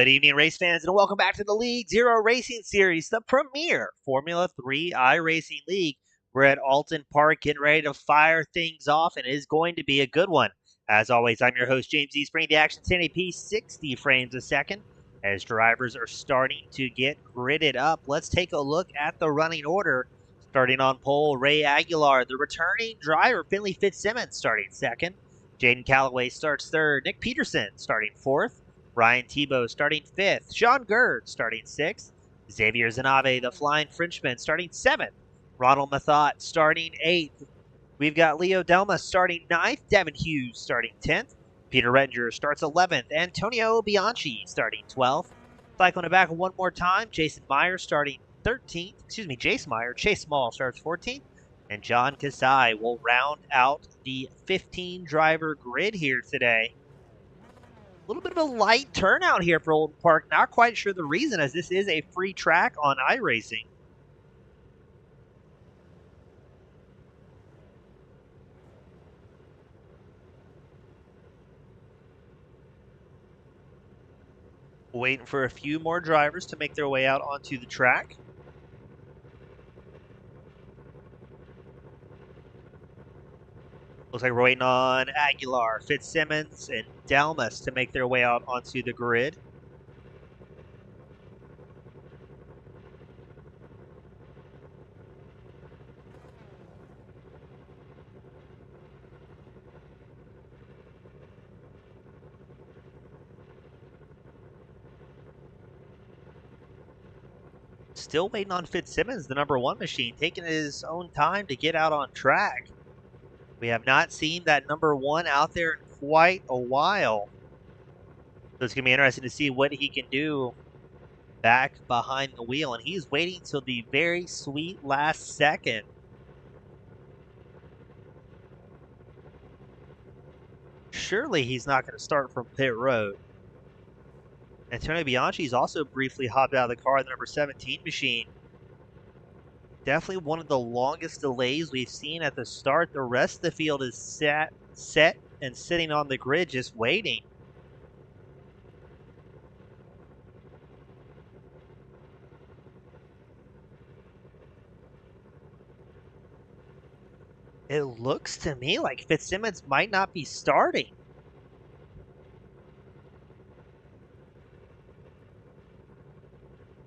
Good evening, race fans, and welcome back to the League Zero Racing Series, the premier Formula 3 iRacing League. We're at Alton Park getting ready to fire things off, and it is going to be a good one. As always, I'm your host, James E. Spring, the Action 1080p, 60 frames a second. As drivers are starting to get gridded up, let's take a look at the running order. Starting on pole, Ray Aguilar, the returning driver, Finley Fitzsimmons starting second. Jaden Calloway starts third. Nick Peterson starting fourth. Ryan Tebow starting fifth. Sean Gerd starting sixth. Xavier Zanave, the Flying Frenchman, starting seventh. Ronald Mathot starting eighth. We've got Leo Delma starting ninth. Devin Hughes starting 10th. Peter Rettinger starts 11th. Antonio Bianchi starting 12th. Cycling it back one more time. Jason Meyer starting 13th. Jace Meyer. Chase Small starts 14th. And John Kasai will round out the 15-driver grid here today. A little bit of a light turnout here for Alton Park. Not quite sure the reason, as this is a free track on iRacing. Waiting for a few more drivers to make their way out onto the track. Looks like we're waiting on Aguilar, Fitzsimmons, and Dalmas to make their way out onto the grid. Still waiting on Fitzsimmons, the number one machine, taking his own time to get out on track. We have not seen that number one out there in quite a while. So it's going to be interesting to see what he can do back behind the wheel. And he's waiting till the very sweet last second. Surely he's not going to start from pit road. Antonio Bianchi's also briefly hopped out of the car, the number 17 machine. Definitely one of the longest delays we've seen at the start. The rest of the field is set and sitting on the grid just waiting. It looks to me like Fitzsimmons might not be starting.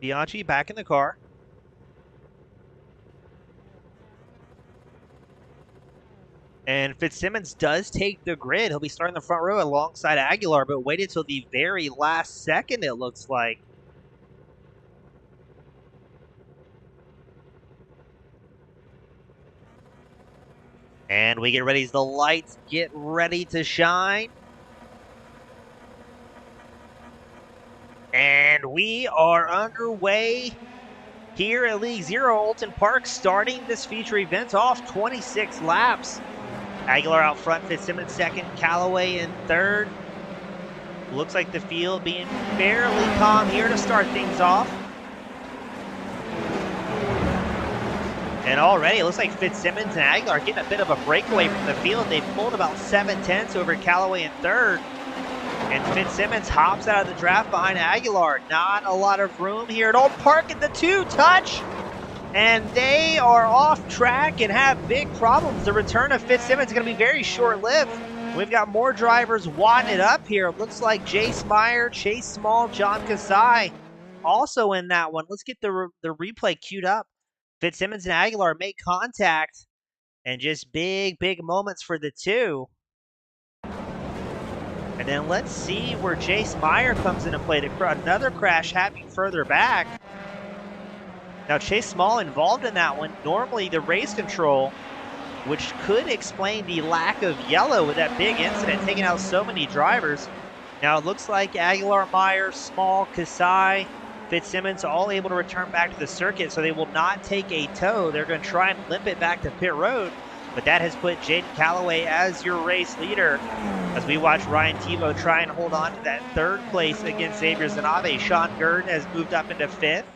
Bianchi back in the car. And Fitzsimmons does take the grid. He'll be starting the front row alongside Aguilar, but waited till the very last second, it looks like. And we get ready as the lights get ready to shine. And we are underway here at League Zero Alton Park, starting this feature event off 26 laps. Aguilar out front, Fitzsimmons second, Calloway in third. Looks like the field being fairly calm here to start things off. And already it looks like Fitzsimmons and Aguilar are getting a bit of a breakaway from the field. They've pulled about 7/10 over Calloway in third. And Fitzsimmons hops out of the draft behind Aguilar. Not a lot of room here at Alton Park at the two-touch. And they are off track and have big problems. The return of Fitzsimmons is going to be very short-lived. We've got more drivers wadding it up here. It looks like Jace Meyer, Chase Small, John Kasai also in that one. Let's get the replay queued up. Fitzsimmons and Aguilar make contact. And just big moments for the two. And then let's see where Jace Meyer comes into play. Another crash happening further back. Now, Chase Small involved in that one. Normally, the race control, which could explain the lack of yellow with that big incident, taking out so many drivers. Now, it looks like Aguilar, Meyer, Small, Kasai, Fitzsimmons all able to return back to the circuit, so they will not take a tow. They're going to try and limp it back to pit road, but that has put Jaden Calloway as your race leader as we watch Ryan Tebow try and hold on to that third place against Xavier Zanave. Sean Gerd has moved up into fifth.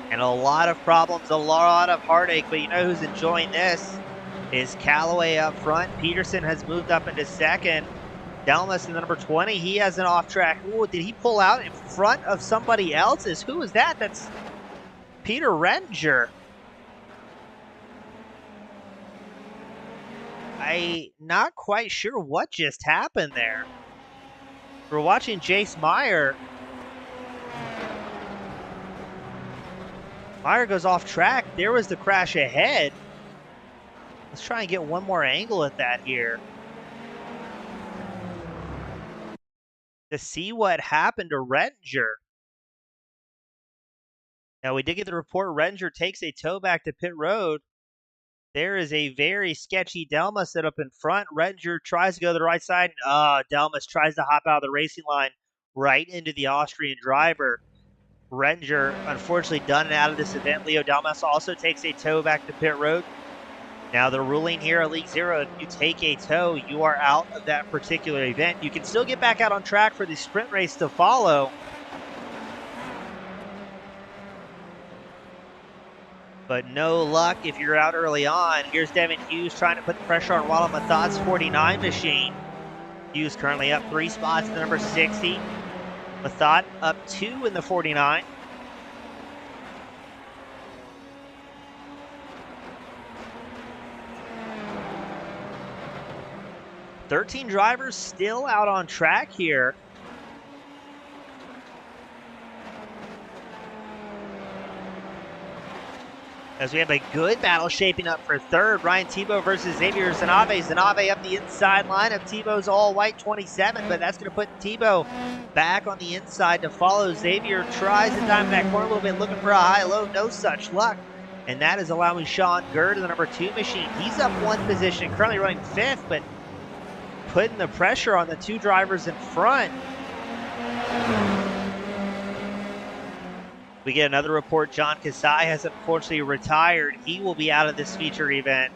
And a lot of problems, a lot of heartache, but you know who's enjoying this is Calloway up front. Peterson has moved up into second. Delmas in the number 20, he has an off-track. Ooh, did he pull out in front of somebody else's? Who is that? That's Peter Redinger. I'm not quite sure what just happened there. We're watching Jace Meyer. Meyer goes off track. There was the crash ahead. Let's try and get one more angle at that here to see what happened to Redinger. Now, we did get the report Redinger takes a tow back to pit road. There is a very sketchy Delmas set up in front. Redinger tries to go to the right side. Delmas tries to hop out of the racing line right into the Austrian driver. Redinger, unfortunately, done and out of this event. Leo Delmas also takes a tow back to pit road. Now, the ruling here at League Zero, if you take a tow, you are out of that particular event. You can still get back out on track for the sprint race to follow. But no luck if you're out early on. Here's Devin Hughes trying to put the pressure on Walla Mathat's 49 machine. Hughes currently up 3 spots to number 60. Mathat up 2 in the 49. "13 drivers still out on track here. As we have a good battle shaping up for third. Ryan Thibault versus Xavier Zanave. Zanave up the inside line of Thibault's all-white 27, but that's going to put Thibault back on the inside to follow. Xavier tries to dive that corner a little bit, looking for a high-low. No such luck. And that is allowing Sean Gurd, the number 2 machine. He's up 1 position, currently running 5th, but putting the pressure on the 2 drivers in front. We get another report. John Kasai has unfortunately retired. He will be out of this feature event.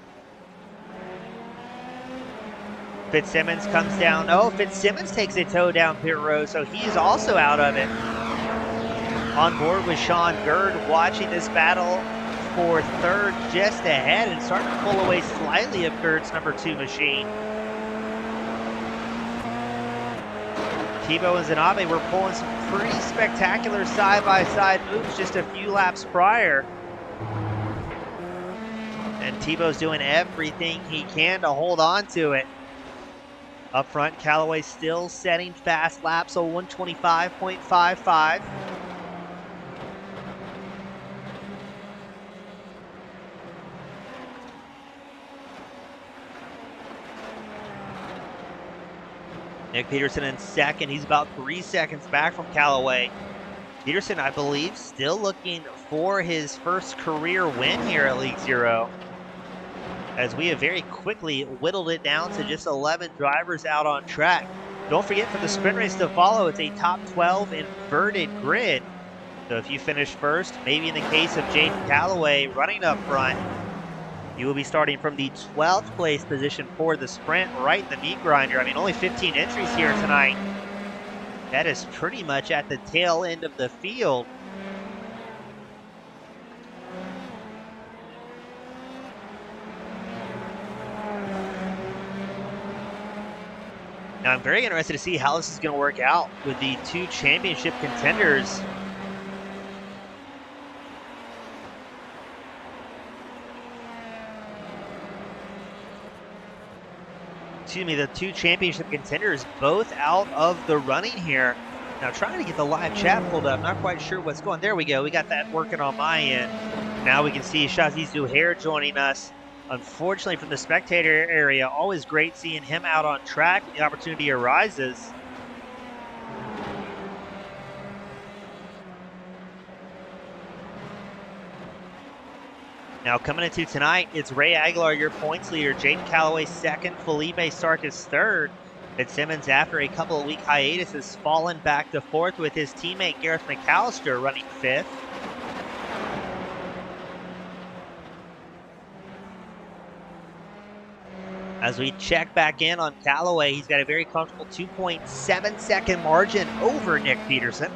Fitzsimmons comes down. Oh, Fitzsimmons takes a tow down pit road, so he is also out of it. On board with Sean Gurd, watching this battle for third just ahead and starting to pull away slightly of Gurd's number 2 machine. Thibault and Zanave were pulling some pretty spectacular side-by-side moves just a few laps prior. And Thibault's doing everything he can to hold on to it. Up front, Callaway still setting fast laps, so 125.55. Nick Peterson in second. He's about 3 seconds back from Callaway. Peterson, I believe, still looking for his first career win here at League Zero, as we have very quickly whittled it down to just 11 drivers out on track. Don't forget, for the sprint race to follow, it's a top 12 inverted grid. So if you finish first, maybe in the case of Jaden Callaway running up front, you will be starting from the 12th place position for the sprint, right in the meat grinder. I mean, only 15 entries here tonight. That is pretty much at the tail end of the field. Now, I'm very interested to see how this is going to work out with the 2 championship contenders. Excuse me, the 2 championship contenders both out of the running here. Now, trying to get the live chat pulled up. Not quite sure what's going on. There we go. We got that working on my end. Now we can see Shaziz Zuhair joining us. Unfortunately, from the spectator area, always great seeing him out on track when the opportunity arises. Now, coming into tonight, it's Ray Aguilar, your points leader. Jaden Callaway second, Felipe Sarkis third. Fitzsimmons, after a couple of week hiatus, has fallen back to 4th with his teammate Gareth McAllister running 5th. As we check back in on Callaway, he's got a very comfortable 2.7 second margin over Nick Peterson.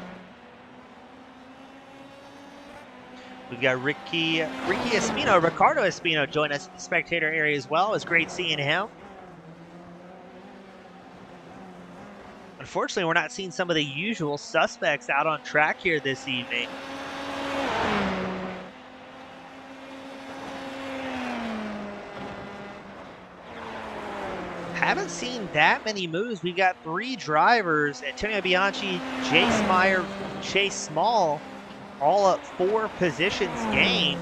We've got Ricky Espino, Ricardo Espino join us in the spectator area as well. It's great seeing him. Unfortunately, we're not seeing some of the usual suspects out on track here this evening. Haven't seen that many moves. We've got 3 drivers, Antonio Bianchi, Jace Meyer, Chase Small, all up 4 positions gained.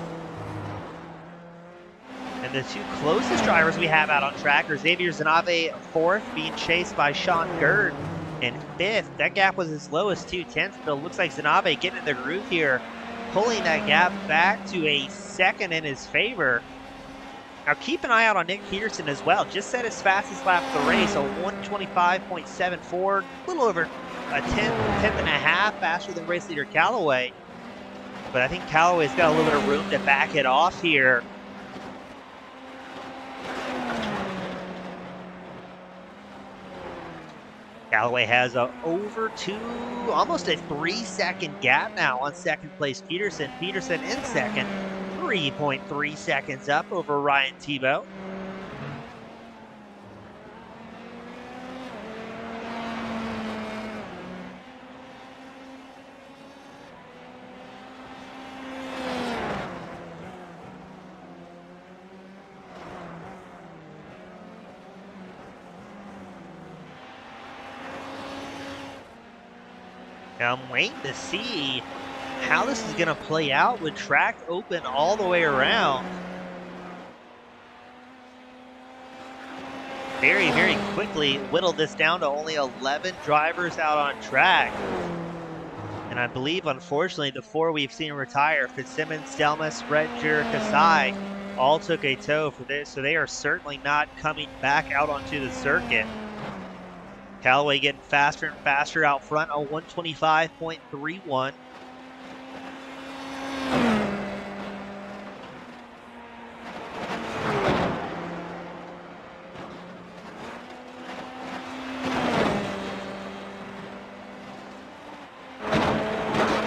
And the 2 closest drivers we have out on track are Xavier Zanave 4th, being chased by Sean Gerd in 5th. That gap was as low as 2/10, but it looks like Zanave getting in the groove here, pulling that gap back to a 2nd in his favor. Now keep an eye out on Nick Peterson as well. Just set his fastest lap of the race, a 1:25.74, a little over a tenth and a half faster than race leader Callaway. But I think Callaway's got a little bit of room to back it off here. Callaway has almost a 3-second gap now on 2nd place Peterson. Peterson in 2nd, 3.3 seconds up over Ryan Tebow. Now I'm waiting to see how this is going to play out with track open all the way around. Very, very quickly whittled this down to only 11 drivers out on track. And I believe, unfortunately, the 4 we've seen retire, Fitzsimmons, Delmas, Redger, Kasai, all took a tow for this, so they are certainly not coming back out onto the circuit. Callaway getting faster and faster out front, a 1:25.31.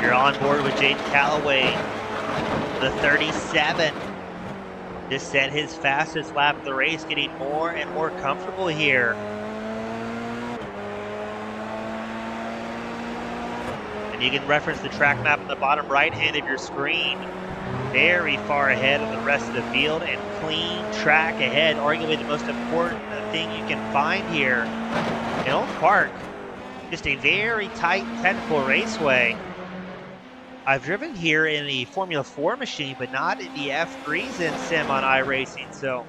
You're on board with Jaden Callaway, the 37. Just set his fastest lap of the race, getting more and more comfortable here. And you can reference the track map on the bottom right hand of your screen. Very far ahead of the rest of the field, and clean track ahead, arguably the most important thing you can find here in Oak Park. Just a very tight technical raceway. I've driven here in the Formula 4 machine, but not in the F3s in sim on iRacing, so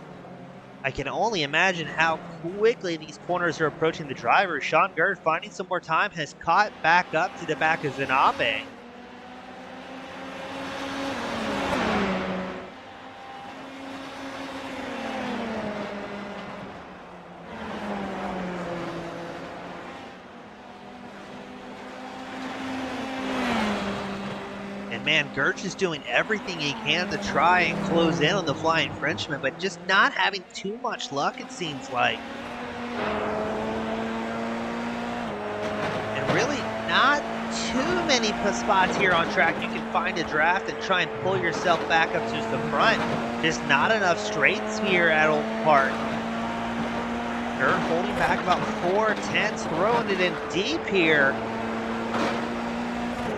I can only imagine how quickly these corners are approaching the driver. Sean Gerd, finding some more time, has caught back up to the back of Zanabe. Man, Gertz is doing everything he can to try and close in on the Flying Frenchman, but just not having too much luck, it seems like. And really not too many spots here on track you can find a draft and try and pull yourself back up to the front. Just not enough straights here at Oak Park. Gert holding back about 4/10, throwing it in deep here.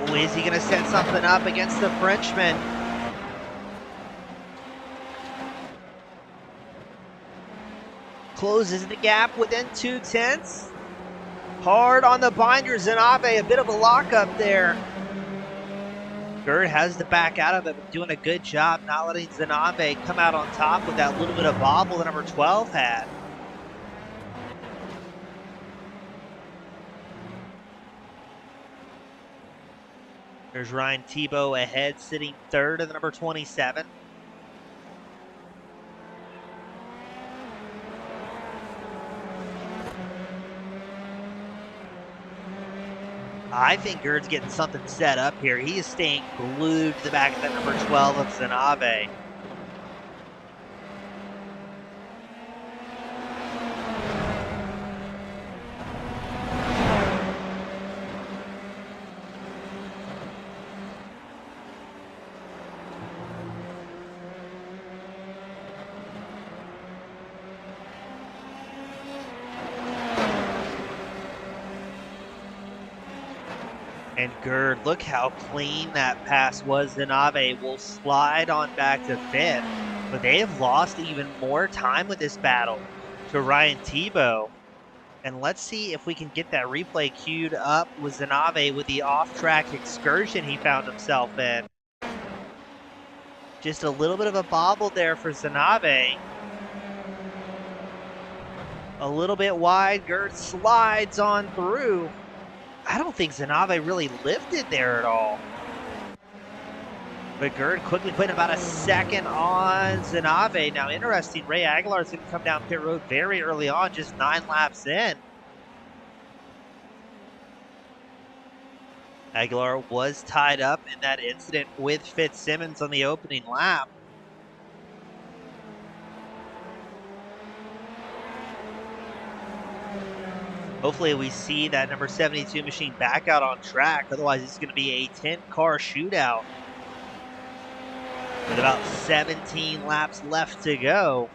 Is he going to set something up against the Frenchman? Closes the gap within 2/10. Hard on the binder, Zanabe, a bit of a lockup there. Gerd has to back out of it, but doing a good job not letting Zanabe come out on top with that little bit of bobble that number 12 had. There's Ryan Tebow ahead, sitting 3rd of the number 27. I think Gerd's getting something set up here. He is staying glued to the back of that number 12 of Zanabe. And Gerd, look how clean that pass was. Zenave will slide on back to 5th, but they have lost even more time with this battle to Ryan Tebow. And let's see if we can get that replay queued up with Zenave with the off-track excursion he found himself in. Just a little bit of a bobble there for Zenave. A little bit wide, Gerd slides on through. I don't think Zenave really lifted there at all. But Gerd quickly putting about a second on Zenave. Now, interesting, Ray Aguilar is going to come down pit road very early on, just 9 laps in. Aguilar was tied up in that incident with Fitzsimmons on the opening lap. Hopefully we see that number 72 machine back out on track. Otherwise, it's going to be a 10-car shootout with about 17 laps left to go.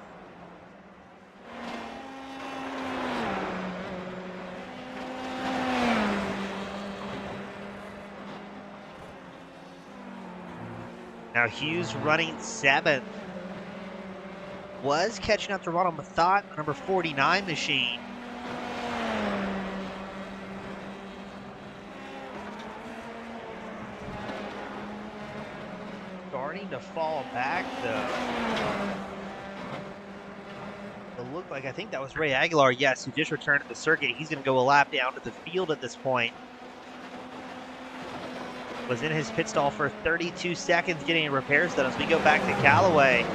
Now Hughes running 7th. Was catching up to Ronald Mathot, the number 49 machine. Starting to fall back though. It looked like, I think that was Ray Aguilar, yes, who just returned to the circuit. He's going to go a lap down to the field at this point. Was in his pit stall for 32 seconds getting repairs done as we go back to Callaway.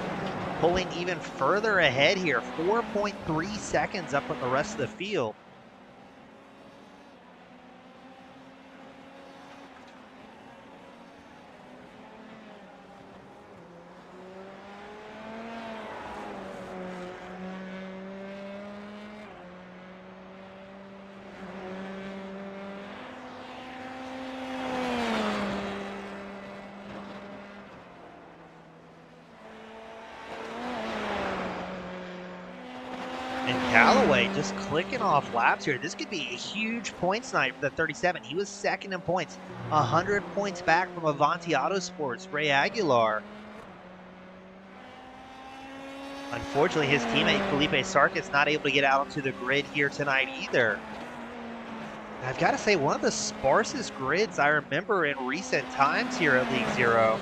Pulling even further ahead here, 4.3 seconds up on the rest of the field. And Callaway just clicking off laps here. This could be a huge points night for the 37. He was second in points, 100 points back from Avanti Autosports, Ray Aguilar. Unfortunately, his teammate Felipe Sarkis not able to get out onto the grid here tonight either. And I've got to say, one of the sparsest grids I remember in recent times here at League Zero.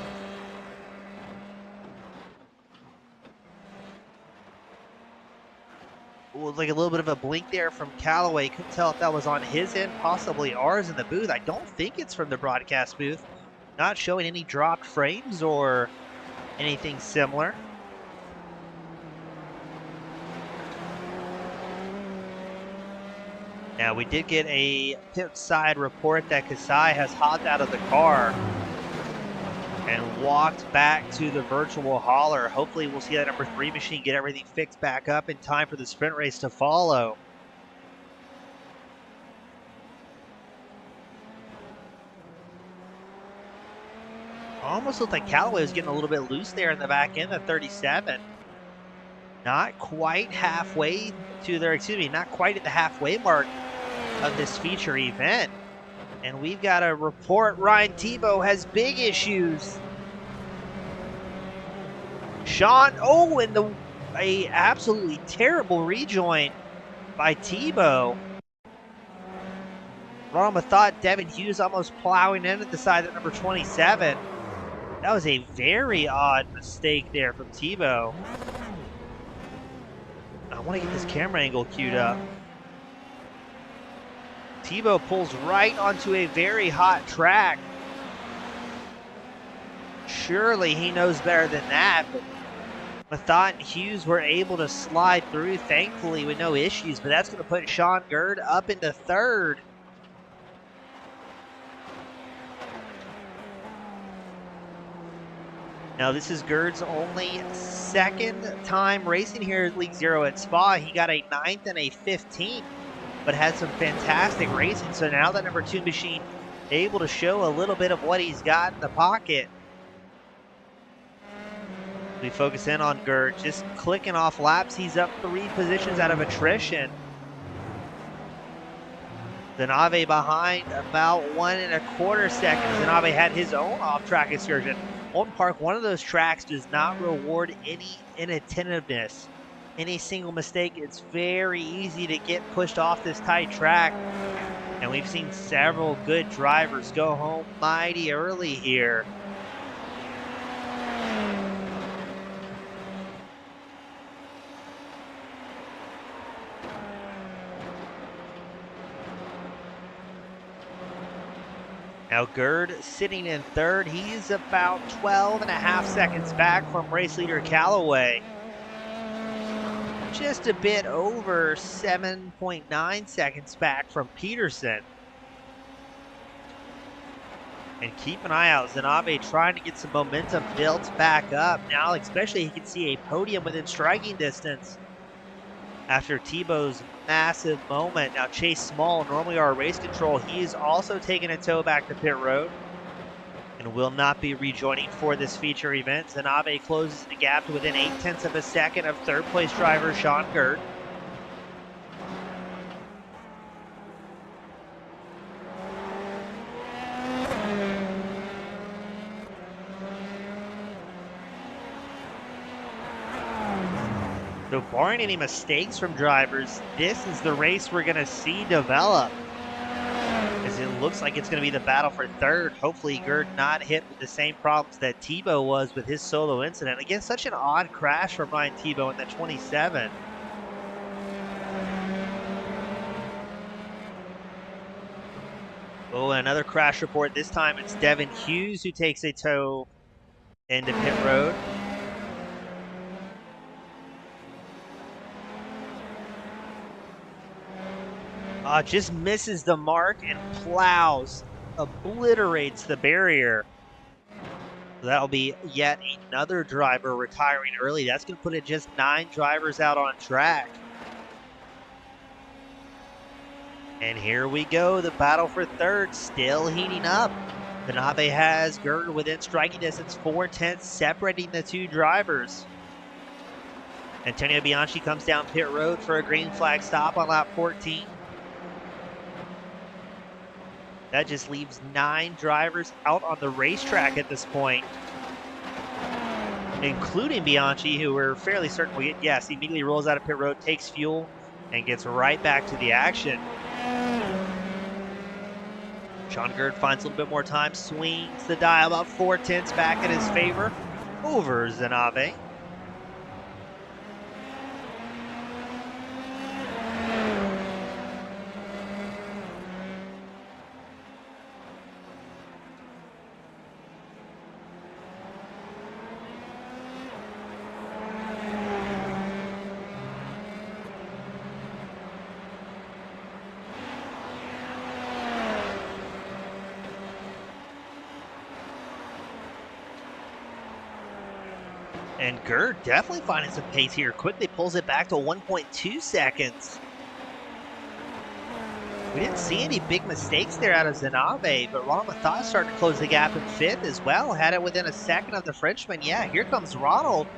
Like a little bit of a blink there from Callaway. Couldn't tell if that was on his end, possibly ours in the booth. I don't think it's from the broadcast booth. Not showing any dropped frames or anything similar. Now we did get a pit side report that Kasai has hopped out of the car and walked back to the virtual hauler. Hopefully we'll see that number 3 machine get everything fixed back up in time for the sprint race to follow. Almost looked like Callaway was getting a little bit loose there in the back end of 37. Not quite halfway to their, not quite at the halfway mark of this feature event. And we've got a report Ryan Tebow has big issues. Sean, and a absolutely terrible rejoin by Tebow. Ronald Mathot, Devin Hughes almost plowing in at the side of number 27. That was a very odd mistake there from Tebow. I want to get this camera angle queued up. Tebow pulls right onto a very hot track. Surely he knows better than that, but Mathot and Hughes were able to slide through, thankfully, with no issues, but that's going to put Sean Gerd up into 3rd. Now, this is Gerd's only 2nd time racing here at League Zero at Spa. He got a 9th and a 15th. But had some fantastic racing. So now that number 2 machine able to show a little bit of what he's got in the pocket. We focus in on Gerd, just clicking off laps. He's up 3 positions out of attrition. Zanave behind about 1.25 seconds. Zanave had his own off-track excursion. Alton Park, one of those tracks, does not reward any inattentiveness. Any single mistake, it's very easy to get pushed off this tight track. And we've seen several good drivers go home mighty early here. Now Gerd sitting in third. He's about 12.5 seconds back from race leader Callaway. Just a bit over 7.9 seconds back from Peterson. And keep an eye out, Zanave trying to get some momentum built back up. Now especially he can see a podium within striking distance after Tebow's massive moment. Now Chase Small, normally our race control, he is also taking a tow back to pit road and will not be rejoining for this feature event. Zanave closes the gap to within 0.8 of a second of third place driver Sean Gerd. So barring any mistakes from drivers, this is the race we're going to see develop. As it looks like it's going to be the battle for third. Hopefully Gerd not hit with the same problems that Tebow was with his solo incident. Again, such an odd crash from Ryan Tebow in the 27. Oh, and another crash report. This time it's Devin Hughes who takes a tow into pit road. Just misses the mark and plows, obliterates the barrier. So that'll be yet another driver retiring early. That's going to put it just 9 drivers out on track. And here we go, the battle for third still heating up. Zanave has Gerd within striking distance, 0.4 separating the 2 drivers. Antonio Bianchi comes down pit road for a green flag stop on lap 14. That just leaves 9 drivers out on the racetrack at this point, including Bianchi, who we're fairly certain will get, yes, he immediately rolls out of pit road, takes fuel, and gets right back to the action. Sean Gerd finds a little bit more time, swings the dial about 0.4 back in his favor over Zanave. And Gerd definitely finding some pace here. Quickly pulls it back to 1.2 seconds. We didn't see any big mistakes there out of Zanave, but Ronald Matthias starting to close the gap in 5th as well. Had it within a second of the Frenchman. Yeah, here comes Ronald.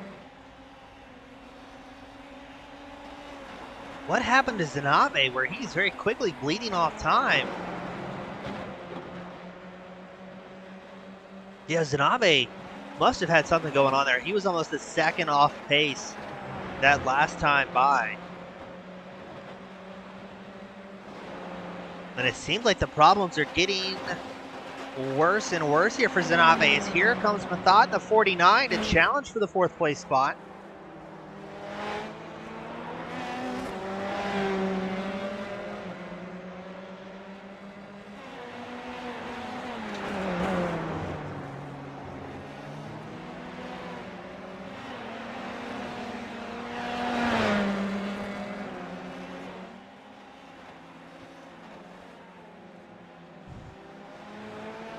What happened to Zanave where he's very quickly bleeding off time? Yeah, Zanave must have had something going on there. He was almost a second off pace that last time by. And it seems like the problems are getting worse and worse here for Zanave. As here comes Mathot, the 49, to challenge for the 4th place spot.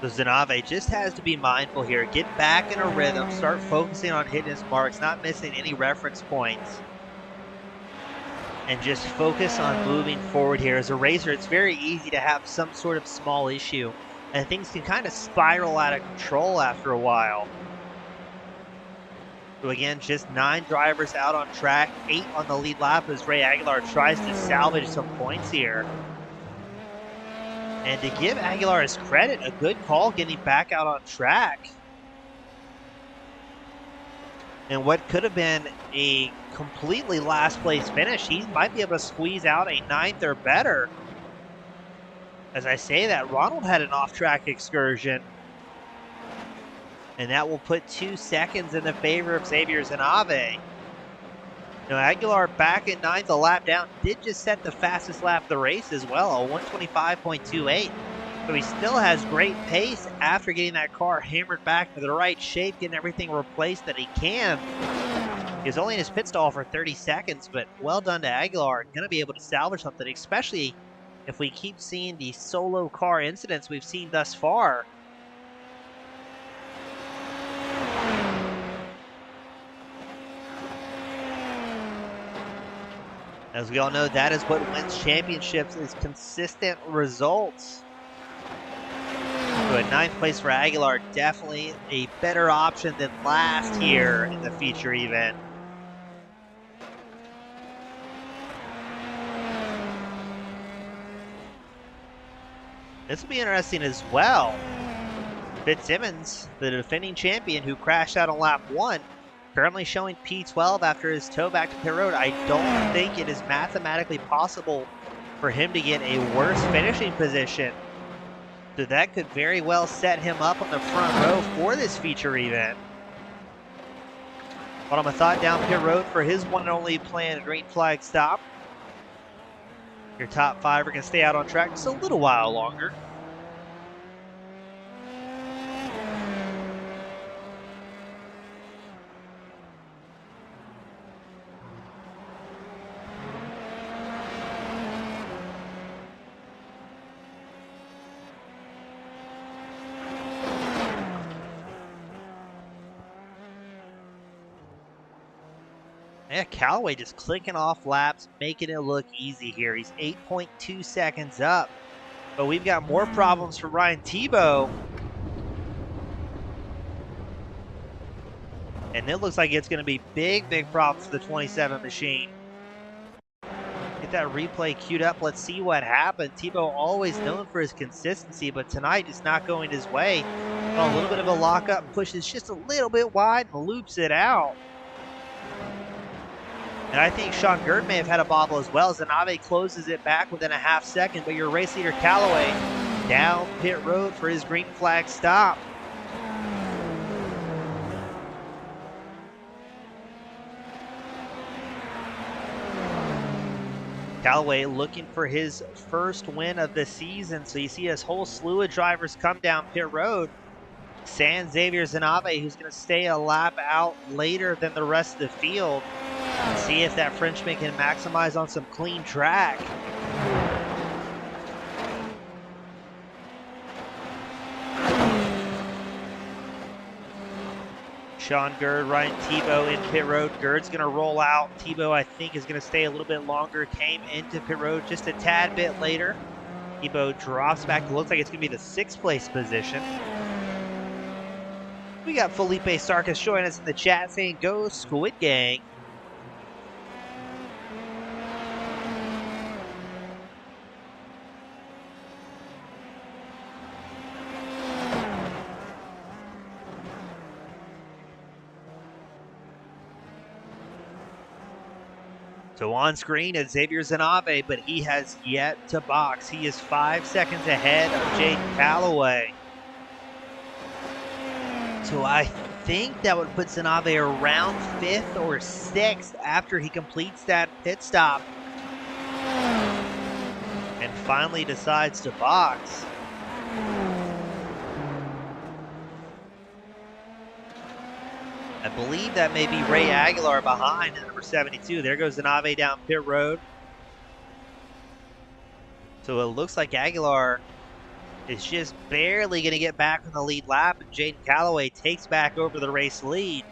So Zanave just has to be mindful here. Get back in a rhythm. Start focusing on hitting his marks, not missing any reference points. And just focus on moving forward here. As a racer, it's very easy to have some sort of small issue. And things can kind of spiral out of control after a while. So again, just 9 drivers out on track. 8 on the lead lap as Ray Aguilar tries to salvage some points here. And to give Aguilar his credit, a good call getting back out on track. And what could have been a completely last place finish, he might be able to squeeze out a 9th or better. As I say that, Ronald had an off-track excursion. And that will put 2 seconds in the favor of Xavier Zanave. Now, Aguilar back in 9th, a lap down, did just set the fastest lap of the race as well, a 125.28. So he still has great pace after getting that car hammered back to the right shape, getting everything replaced that he can. He was only in his pit stall for 30 seconds, but well done to Aguilar. Going to be able to salvage something, especially if we keep seeing the solo car incidents we've seen thus far. As we all know, that is what wins championships, is consistent results. So at 9th place for Aguilar, definitely a better option than last here in the feature event. This will be interesting as well. Fitzsimmons, the defending champion who crashed out on lap 1, currently showing P12 after his tow back to pit road. I don't think it is mathematically possible for him to get a worse finishing position. So that could very well set him up on the front row for this feature event. But I'm a thought down pit road for his one and only planned green flag stop. Your top 5 are going to stay out on track just a little while longer. Yeah, Callaway just clicking off laps, making it look easy here. He's 8.2 seconds up. But we've got more problems for Ryan Tebow. And it looks like it's going to be big problems for the 27 machine. Get that replay queued up. Let's see what happened. Tebow always known for his consistency, but tonight it's not going his way. A little bit of a lockup, pushes just a little bit wide and loops it out. And I think Sean Gerd may have had a bobble as well. Zanave closes it back within a half second, but your race leader Callaway down pit road for his green flag stop. Callaway looking for his first win of the season. So you see this whole slew of drivers come down pit road. San Xavier Zanave, who's going to stay a lap out later than the rest of the field. See if that Frenchman can maximize on some clean track. Sean Gerd, Ryan Tebow in pit road. Gerd's going to roll out. Tebow, I think, is going to stay a little bit longer. Came into pit road just a tad bit later. Tebow drops back. It looks like it's going to be the 6th place position. We got Felipe Sarkis joining us in the chat saying, "Go Squid Gang." So on screen is Xavier Zanave, but he has yet to box. He is 5 seconds ahead of Jaden Callaway. So I think that would put Zanave around 5th or 6th after he completes that pit stop and finally decides to box. I believe that may be Ray Aguilar behind at number 72. There goes Zanave down pit road. So it looks like Aguilar is just barely going to get back on the lead lap, and Jaden Callaway takes back over the race lead.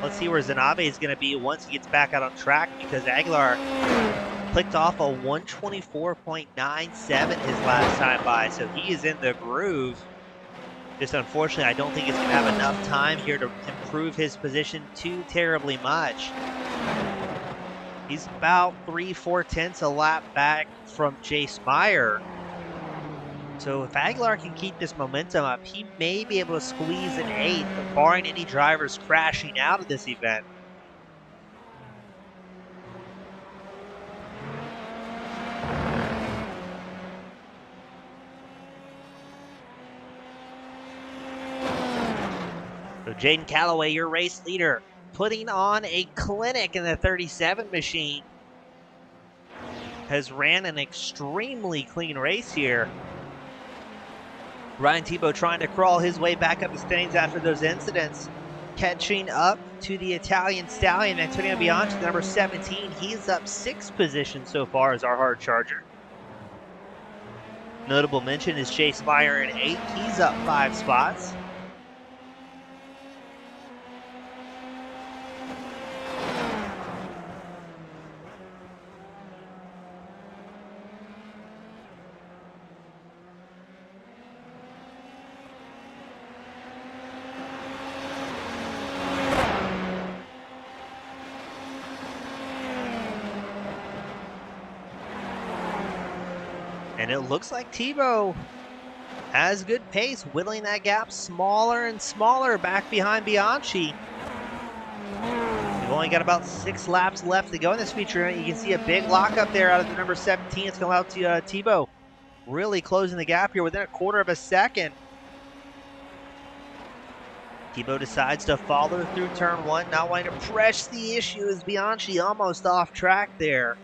Let's see where Zanave is going to be once he gets back out on track, because Aguilar clicked off a 124.97 his last time by, so he is in the groove. Just unfortunately, I don't think he's going to have enough time here to improve his position too terribly much. He's about 3/4 a lap back from Jace Meyer. So if Aguilar can keep this momentum up, he may be able to squeeze an 8th, barring any drivers crashing out of this event. So Jaden Calloway, your race leader, putting on a clinic in the 37 machine. Has ran an extremely clean race here. Ryan Tebow trying to crawl his way back up the standings after those incidents. Catching up to the Italian stallion, Antonio Bianchi, number 17. He's up 6 positions so far as our hard charger. Notable mention is Chase Meyer in 8. He's up 5 spots. And it looks like Tebow has good pace, whittling that gap smaller and smaller back behind Bianchi. We've only got about 6 laps left to go in this feature. You can see a big lockup there out of the number 17. It's coming out to Tebow. Really closing the gap here within a quarter of a second. Tebow decides to follow through turn 1, not wanting to press the issue as Bianchi almost off track there.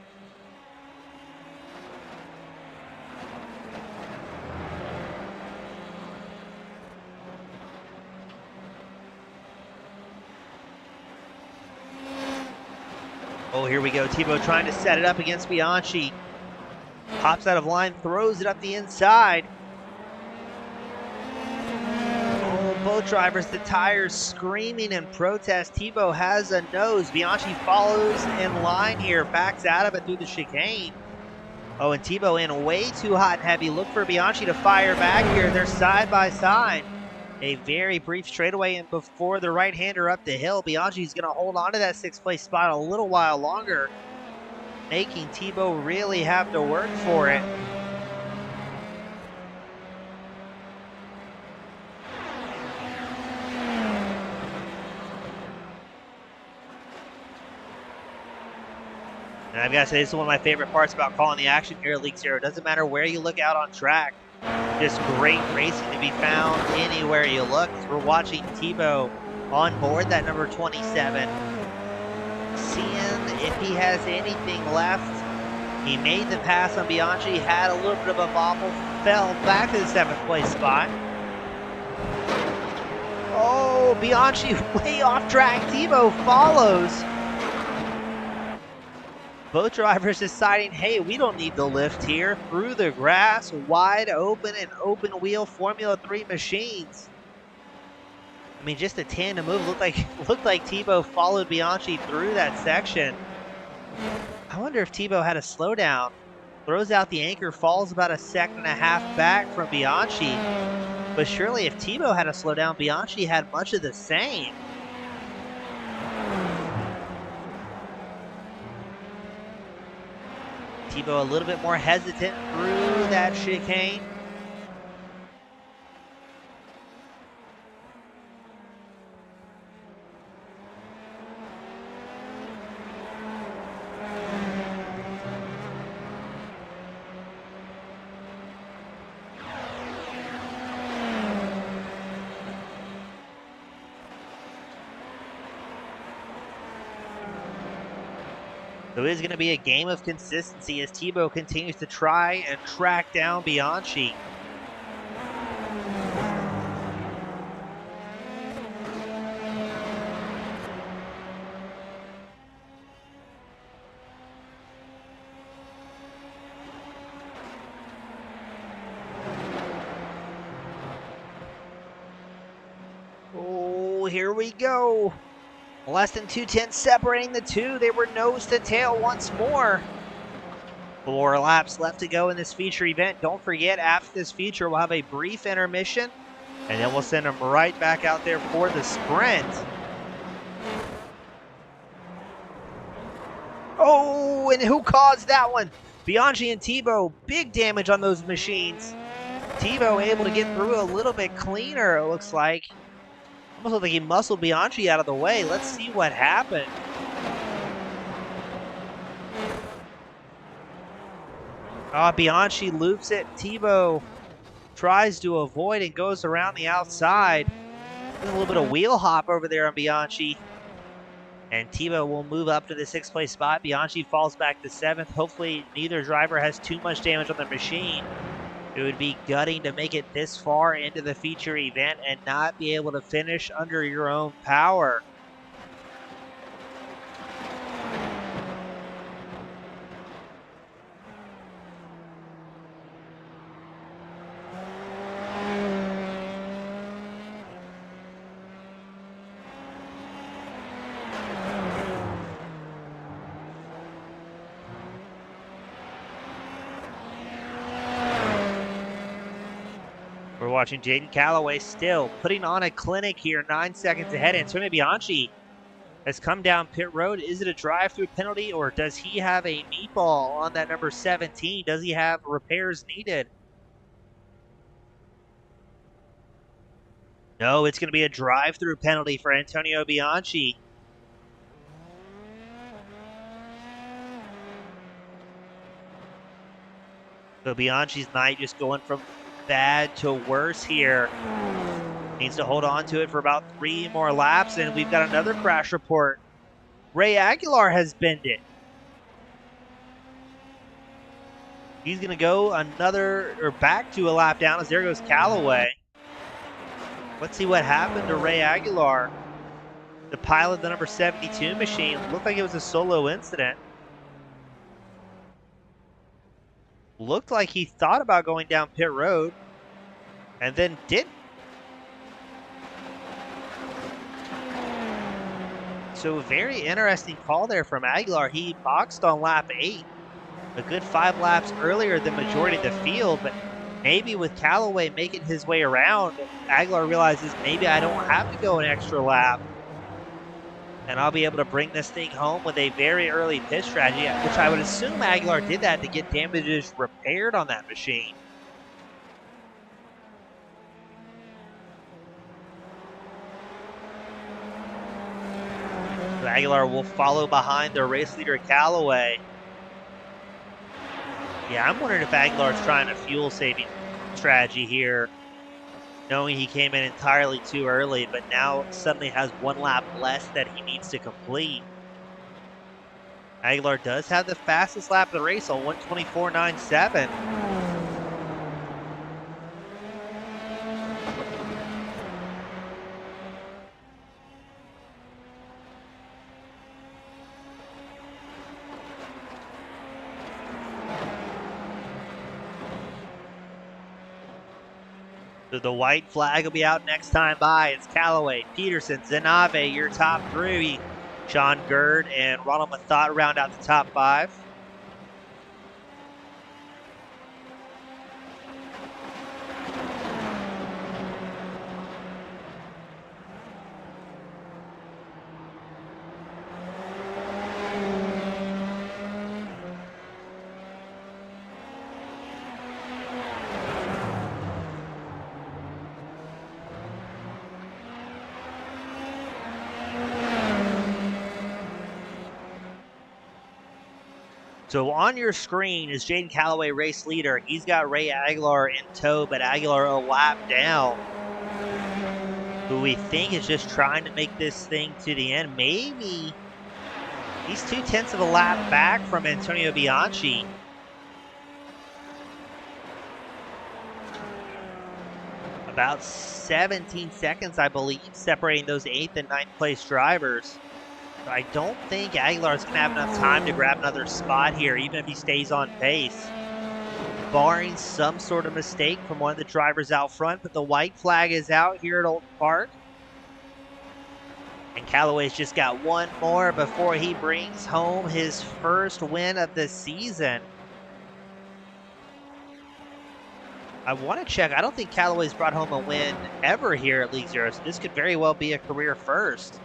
Oh, here we go. Tebow trying to set it up against Bianchi. Hops out of line, throws it up the inside. Oh, both drivers, the tires screaming in protest. Tebow has a nose. Bianchi follows in line here, backs out of it through the chicane. Oh, and Tebow in way too hot and heavy. Look for Bianchi to fire back here. They're side by side. A very brief straightaway, and before the right-hander up the hill, Bianchi's going to hold on to that 6th place spot a little while longer, making Tebow really have to work for it. And I've got to say, this is one of my favorite parts about calling the action here at League Zero. It doesn't matter where you look out on track. Just great racing to be found anywhere you look. We're watching Tebow on board that number 27, seeing if he has anything left. He made the pass on Bianchi, had a little bit of a bobble, fell back to the 7th place spot. Oh, Bianchi way off track. Tebow follows. Both drivers deciding, hey, we don't need the lift here. Through the grass, wide open and open wheel Formula 3 machines. I mean, just a tandem move. Looked like Tebow followed Bianchi through that section. I wonder if Tebow had a slowdown. Throws out the anchor, falls about a 1.5 seconds back from Bianchi. But surely if Tebow had a slowdown, Bianchi had much of the same. Tebow a little bit more hesitant through that chicane. So it is going to be a game of consistency as Tebow continues to try and track down Bianchi. Oh, here we go. Less than 2/10 separating the two. They were nose to tail once more. 4 laps left to go in this feature event. Don't forget, after this feature, we'll have a brief intermission, and then we'll send them right back out there for the sprint. Oh, and who caused that one? Bianchi and Tebow, big damage on those machines. Tebow able to get through a little bit cleaner, it looks like. Almost looked like he muscled Bianchi out of the way. Let's see what happened. Bianchi loops it. Tebow tries to avoid and goes around the outside. A little bit of wheel hop over there on Bianchi. And Tebow will move up to the 6th place spot. Bianchi falls back to 7th. Hopefully neither driver has too much damage on their machine. It would be gutting to make it this far into the feature event and not be able to finish under your own power. We're watching Jaden Calloway still putting on a clinic here, 9 seconds ahead. Antonio Bianchi has come down pit road. Is it a drive-through penalty, or does he have a meatball on that number 17? Does he have repairs needed? No, it's going to be a drive-through penalty for Antonio Bianchi. So Bianchi's night just going from bad to worse here. Needs to hold on to it for about 3 more laps, and we've got another crash report. Ray Aguilar has bended. He's going to go back to a lap down as there goes Calloway. Let's see what happened to Ray Aguilar, the pilot of the number 72 machine. Looked like it was a solo incident. Looked like he thought about going down pit road and then didn't. So very interesting call there from Aguilar. He boxed on lap 8, a good 5 laps earlier than majority of the field, but maybe with Calloway making his way around, Aguilar realizes maybe I don't have to go an extra lap, and I'll be able to bring this thing home with a very early pit strategy, which I would assume Aguilar did that to get damages repaired on that machine. So Aguilar will follow behind their race leader Calloway. Yeah, I'm wondering if Aguilar's trying a fuel-saving strategy here, knowing he came in entirely too early, but now suddenly has 1 lap less that he needs to complete. Aguilar does have the fastest lap of the race on 1:24.97. So the white flag will be out next time by. It's Calloway, Peterson, Zenave, your top 3. Sean Gerd and Ronald Mathot round out the top 5. So on your screen is Jaden Calloway, race leader. He's got Ray Aguilar in tow, but Aguilar a lap down, who we think is just trying to make this thing to the end. Maybe he's 0.2 of a lap back from Antonio Bianchi. About 17 seconds, I believe, separating those 8th and 9th place drivers. I don't think Aguilar's going to have enough time to grab another spot here, even if he stays on pace, barring some sort of mistake from one of the drivers out front. But the white flag is out here at Old Park, and Calloway's just got 1 more before he brings home his first win of the season. I want to check. I don't think Calloway's brought home a win ever here at League Zero, so this could very well be a career first.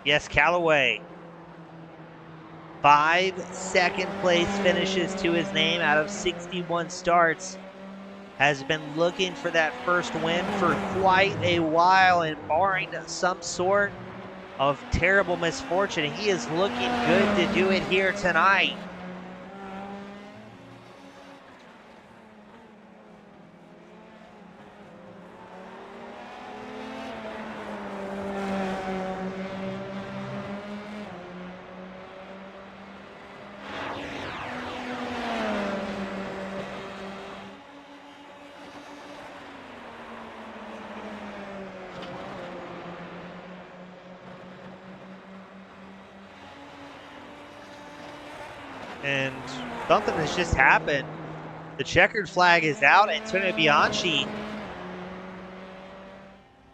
Yes, Callaway. 5 second-place finishes to his name out of 61 starts. Has been looking for that first win for quite a while, and barring some sort of terrible misfortune, he is looking good to do it here tonight. And something has just happened. The checkered flag is out. Antonio Bianchi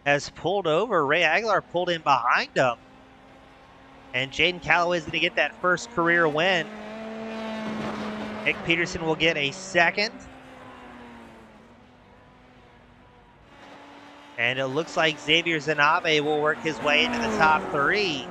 has pulled over. Ray Aguilar pulled in behind him. And Jaden Callaway is going to get that first career win. Nick Peterson will get a second. And it looks like Xavier Zanabe will work his way into the top 3.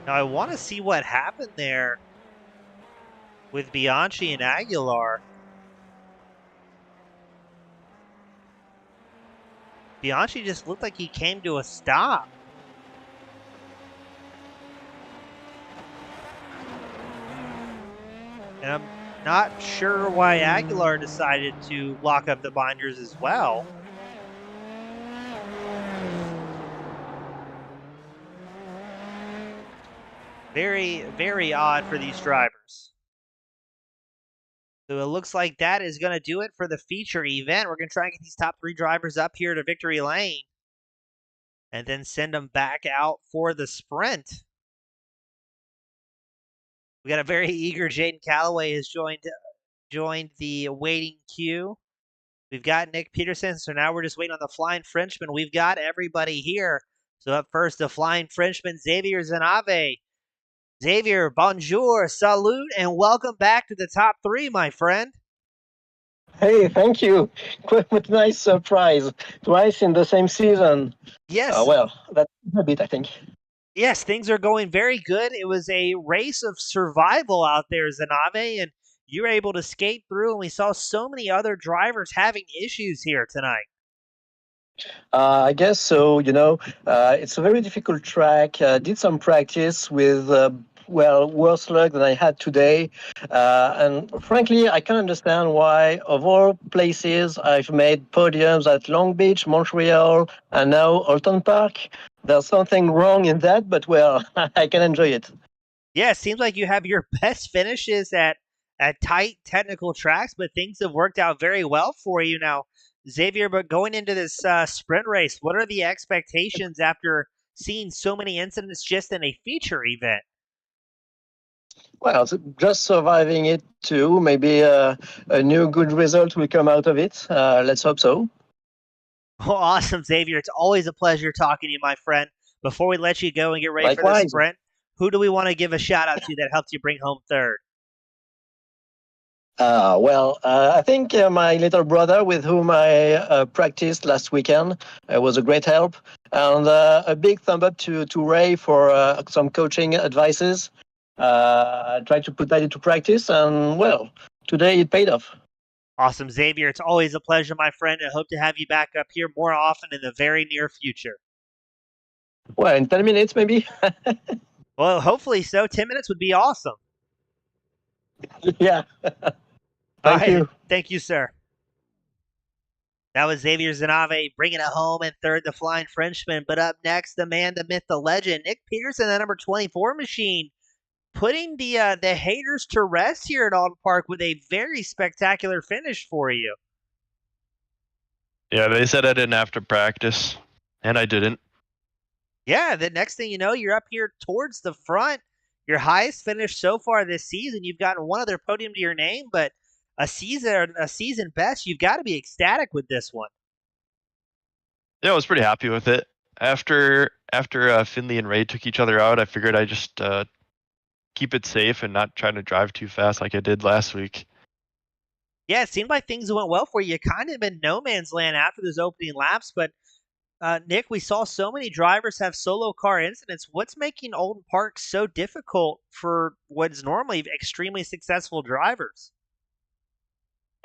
Now, I want to see what happened there with Bianchi and Aguilar. Bianchi just looked like he came to a stop. And I'm not sure why Aguilar decided to lock up the binders as well. Very, very odd for these drivers. So it looks like that is going to do it for the feature event. We're going to try and get these top 3 drivers up here to victory lane and then send them back out for the sprint. We got a very eager Jaden Callaway has joined the waiting queue. We've got Nick Peterson, so now we're just waiting on the Flying Frenchman. We've got everybody here. So up first, the Flying Frenchman, Xavier Zanave. Xavier, bonjour, salute, and welcome back to the top 3, my friend. Hey, thank you. What a nice surprise. Twice in the same season. Yes. Well, that's a bit, I think. Yes, things are going very good. It was a race of survival out there, Zanave, and you were able to skate through, and we saw so many other drivers having issues here tonight. I guess so. It's a very difficult track. Did some practice with, worse luck than I had today. And frankly, I can understand why, of all places, I've made podiums at Long Beach, Montreal, and now Alton Park. There's something wrong in that, but well, I can enjoy it. Yeah, it seems like you have your best finishes at tight technical tracks, but things have worked out very well for you now. Xavier, but going into this sprint race, what are the expectations after seeing so many incidents just in a feature event? Well, just surviving it too. Maybe a new good result will come out of it. Let's hope so. Oh, awesome, Xavier. It's always a pleasure talking to you, my friend. Before we let you go and get ready for the Likewise. sprint, who do we want to give a shout out to that helped you bring home third? I think my little brother, with whom I practiced last weekend, was a great help. And a big thumb up to Ray for some coaching advices. I tried to put that into practice, and well, today it paid off. Awesome, Xavier. It's always a pleasure, my friend. I hope to have you back up here more often in the very near future. Well, in 10 minutes, maybe. Well, hopefully so. 10 minutes would be awesome. Yeah. Thank you. Thank you, sir. That was Xavier Zanave bringing it home in third, the Flying Frenchman. But up next, the man, the myth, the legend, Nick Peterson, the number 24 machine, putting the haters to rest here at Alton Park with a very spectacular finish for you. Yeah, they said I didn't have to practice, and I didn't. Yeah, the next thing you know, you're up here towards the front. Your highest finish so far this season. You've gotten one other podium to your name, but a season best. You've got to be ecstatic with this one. Yeah, I was pretty happy with it. after Finley and Ray took each other out, I figured I just keep it safe and not trying to drive too fast like I did last week. Yeah, it seemed like things went well for you. Kind of in no man's land after those opening laps, but Nick, we saw so many drivers have solo car incidents. What's making Alton Park so difficult for what is normally extremely successful drivers?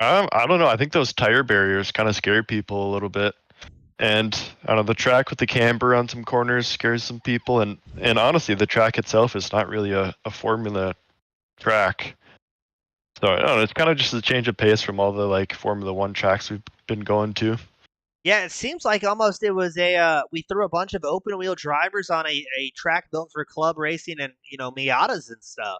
I don't know. I think those tire barriers kind of scare people a little bit. And I don't know, the track with the camber on some corners scares some people. And honestly, the track itself is not really a Formula track. So I don't know, it's kind of just a change of pace from all the like Formula One tracks we've been going to. Yeah, it seems like almost it was we threw a bunch of open wheel drivers on a track built for club racing and Miatas and stuff.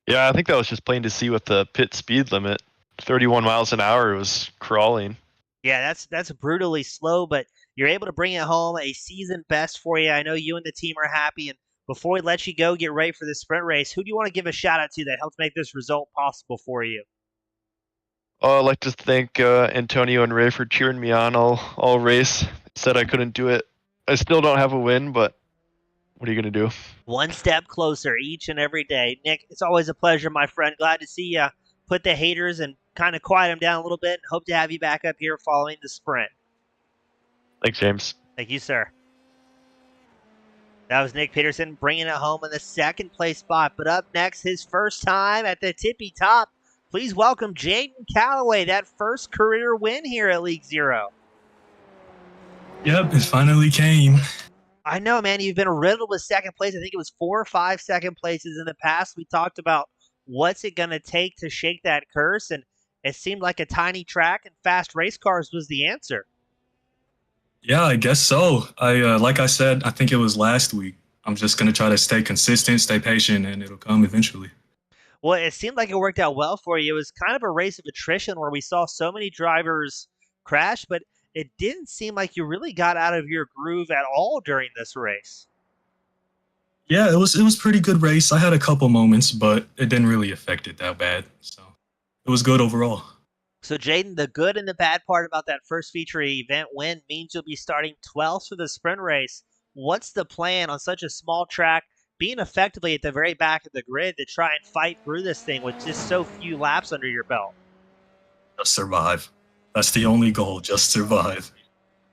Yeah, I think that was just plain to see with the pit speed limit. 31 miles an hour was crawling. Yeah, that's brutally slow, but you're able to bring it home, a season best for you. I know you and the team are happy. And before we let you go, get ready for the sprint race, who do you want to give a shout out to that helped make this result possible for you? I'd like to thank Antonio and Ray for cheering me on all race. Said I couldn't do it. I still don't have a win, but what are you going to do? One step closer each and every day. Nick, it's always a pleasure, my friend. Glad to see you put the haters and kind of quiet them down a little bit. And hope to have you back up here following the sprint. Thanks, James. Thank you, sir. That was Nick Peterson bringing it home in the second place spot. But up next, his first time at the tippy top. Please welcome Jaden Calloway, that first career win here at League Zero. Yep, it finally came. I know, man. You've been riddled with second place. I think it was 4 or 5 second places in the past. We talked about what's it going to take to shake that curse, and it seemed like a tiny track and fast race cars was the answer. Yeah, I guess so. Like I said, I think it was last week. I'm just going to try to stay consistent, stay patient, and it'll come eventually. Well, it seemed like it worked out well for you. It was kind of a race of attrition where we saw so many drivers crash, but it didn't seem like you really got out of your groove at all during this race. Yeah, it was pretty good race. I had a couple moments, but it didn't really affect it that bad. So it was good overall. So, Jaden, the good and the bad part about that first feature event win means you'll be starting 12th for the sprint race. What's the plan on such a small track, being effectively at the very back of the grid to try and fight through this thing with just so few laps under your belt? Just survive. That's the only goal, just survive.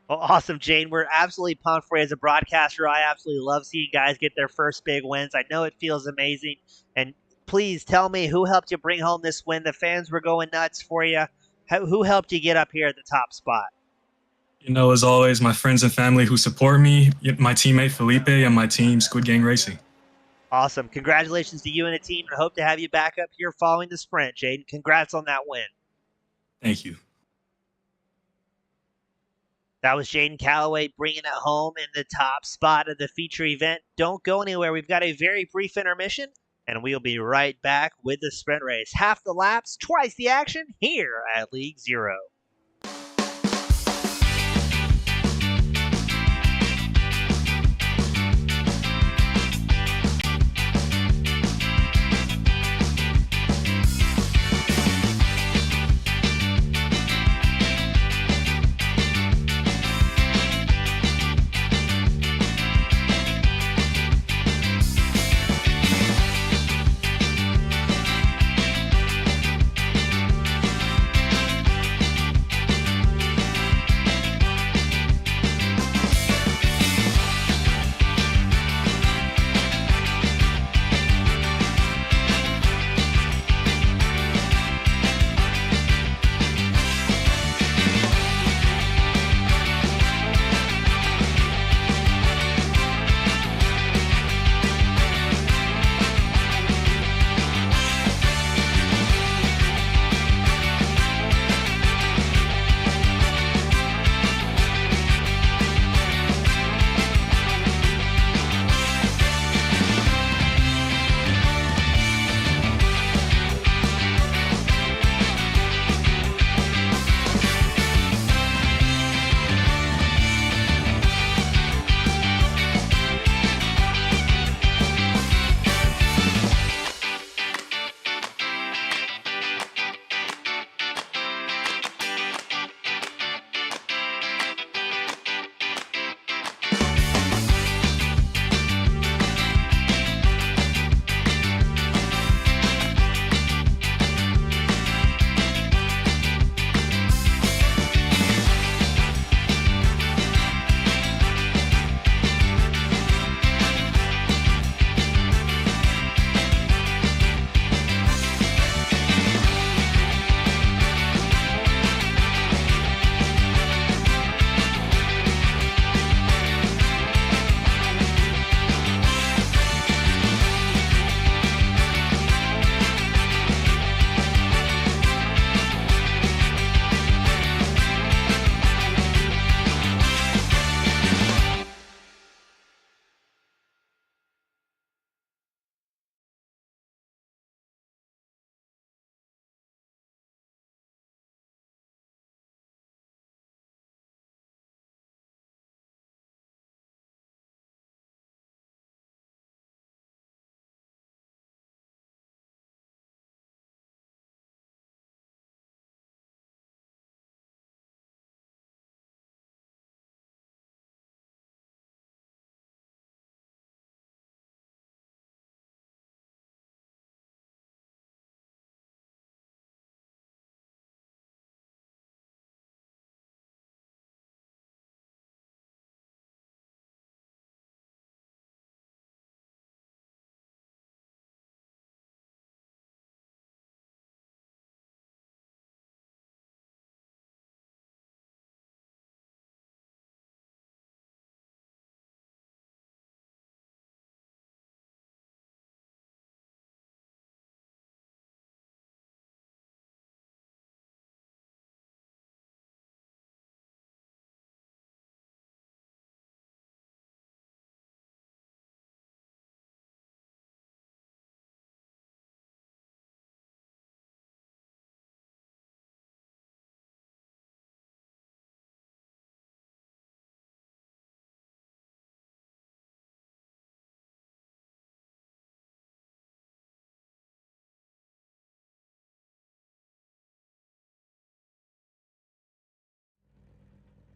Well, awesome, Jane. We're absolutely pumped for you as a broadcaster. I absolutely love seeing guys get their first big wins. I know it feels amazing. And please tell me who helped you bring home this win. The fans were going nuts for you. Who helped you get up here at the top spot? You know, as always, my friends and family who support me, my teammate Felipe, and my team, Squid Gang Racing. Awesome. Congratulations to you and the team, and hope to have you back up here following the sprint, Jaden. Congrats on that win. Thank you. That was Jaden Calloway bringing it home in the top spot of the feature event. Don't go anywhere. We've got a very brief intermission, and we'll be right back with the sprint race. Half the laps, twice the action here at League Zero.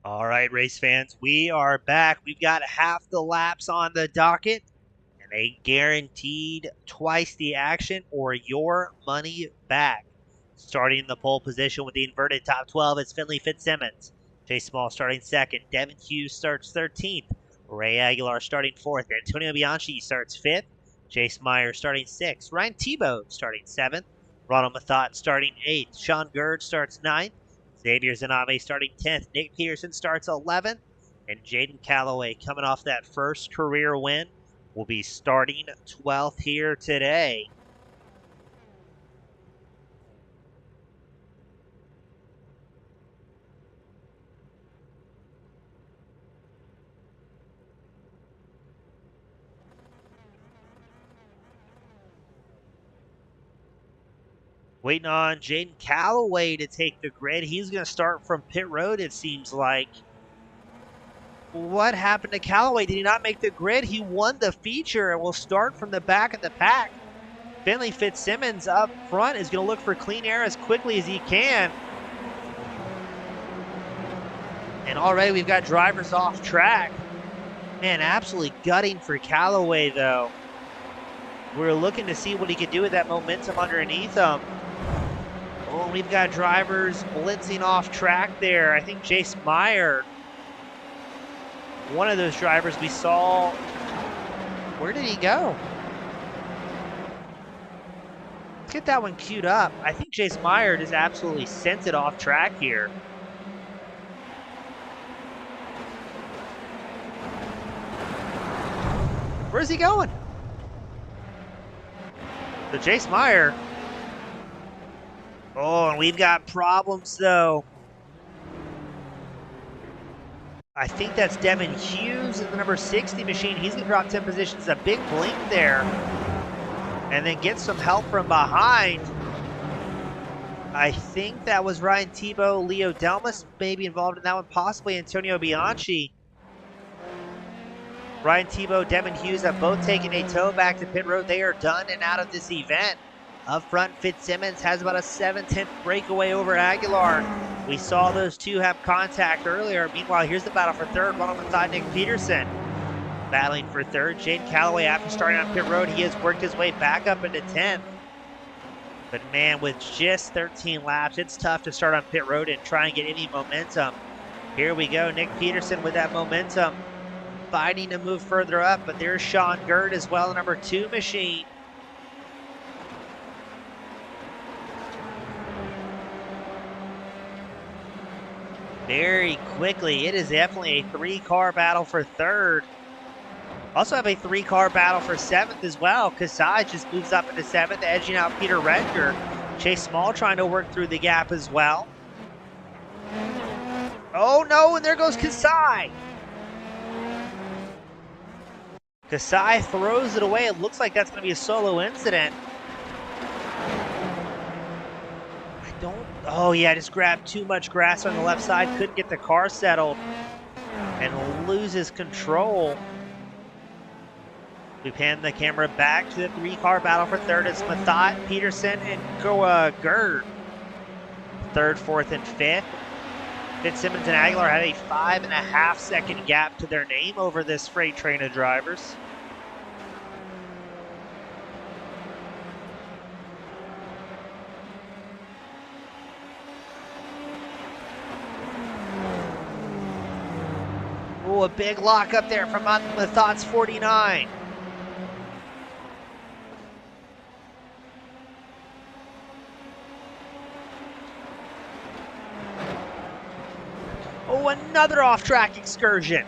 All right, race fans, we are back. We've got half the laps on the docket, and they guaranteed twice the action or your money back. Starting in the pole position with the inverted top 12 is Finley Fitzsimmons. Chase Small starting second. Devin Hughes starts 13th. Ray Aguilar starting fourth. Antonio Bianchi starts fifth. Chase Meyer starting sixth. Ryan Tebow starting seventh. Ronald Mathot starting eighth. Sean Gerd starts ninth. Xavier Zanave starting 10th. Nick Peterson starts 11th. And Jaden Calloway, coming off that first career win, will be starting 12th here today. Waiting on Jaden Calloway to take the grid. He's going to start from pit road, it seems like. What happened to Calloway? Did he not make the grid? He won the feature and will start from the back of the pack. Finley Fitzsimmons up front is going to look for clean air as quickly as he can. And already we've got drivers off track. Man, absolutely gutting for Calloway, though. We're looking to see what he could do with that momentum underneath him. Oh, we've got drivers blitzing off track there. I think Jace Meyer, one of those drivers we saw. Where did he go? Let's get that one queued up. I think Jace Meyer just absolutely sent it off track here. Where's he going? So Jace Meyer. Oh, and we've got problems, though. I think that's Devin Hughes in the number 60 machine. He's going to drop 10 positions. A big blink there. And then get some help from behind. I think that was Ryan Tebow. Leo Delmas maybe involved in that one. Possibly Antonio Bianchi. Ryan Tebow, Devin Hughes have both taken a tow back to pit road. They are done and out of this event. Up front, Fitzsimmons has about a 7/10 breakaway over Aguilar. We saw those two have contact earlier. Meanwhile, here's the battle for third. Ronald Mathot, Nick Peterson battling for third. Jaden Calloway, after starting on pit road, he has worked his way back up into 10th. But man, with just 13 laps, it's tough to start on pit road and try and get any momentum. Here we go, Nick Peterson with that momentum, fighting to move further up, but there's Sean Gerd as well, the number 2 machine. Very quickly, it is definitely a 3-car battle for third. Also have a 3-car battle for 7th as well. Kasai just moves up into 7th, edging out Peter Redger. Chase Small trying to work through the gap as well. Oh no, and there goes Kasai. Kasai throws it away. It looks like that's going to be a solo incident. Oh yeah, just grabbed too much grass on the left side. Couldn't get the car settled and loses control. We pan the camera back to the 3-car battle for third. It's Mathot, Peterson, and Gerd. Third, fourth, and fifth. Fitzsimmons and Aguilar had a 5.5-second gap to their name over this freight train of drivers. Oh, a big lock up there from Mathot's 49. Oh, another off-track excursion.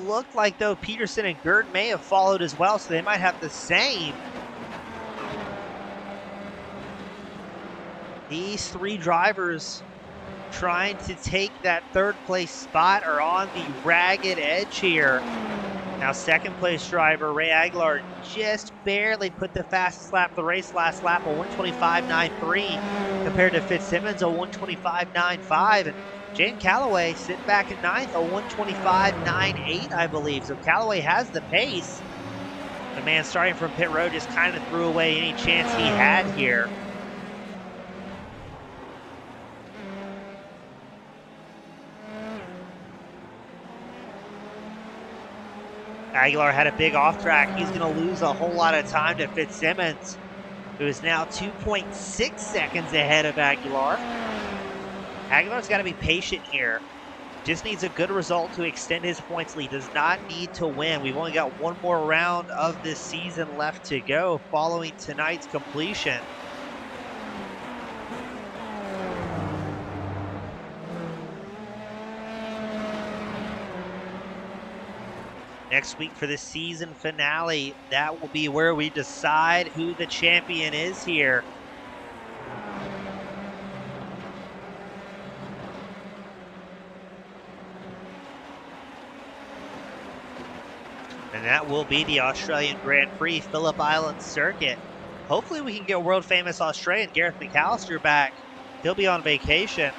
Looked like, though, Peterson and Gerd may have followed as well, so they might have the same. These 3 drivers trying to take that 3rd place spot are on the ragged edge here. Now, 2nd place driver Ray Aguilar just barely put the fastest lap of the race last lap, a 1:25.93, compared to Fitzsimmons, a 1:25.95. And Jaden Calloway sitting back at 9th, a 1:25.98, I believe. So Calloway has the pace. The man starting from pit road just kind of threw away any chance he had here. Aguilar had a big off track. He's going to lose a whole lot of time to Fitzsimmons, who is now 2.6 seconds ahead of Aguilar. Aguilar's got to be patient here. Just needs a good result to extend his points lead. Does not need to win. We've only got one more round of this season left to go following tonight's completion. Next week for the season finale, that will be where we decide who the champion is here. And that will be the Australian Grand Prix Phillip Island Circuit. Hopefully we can get world famous Australian Gareth McAllister back. He'll be on vacation.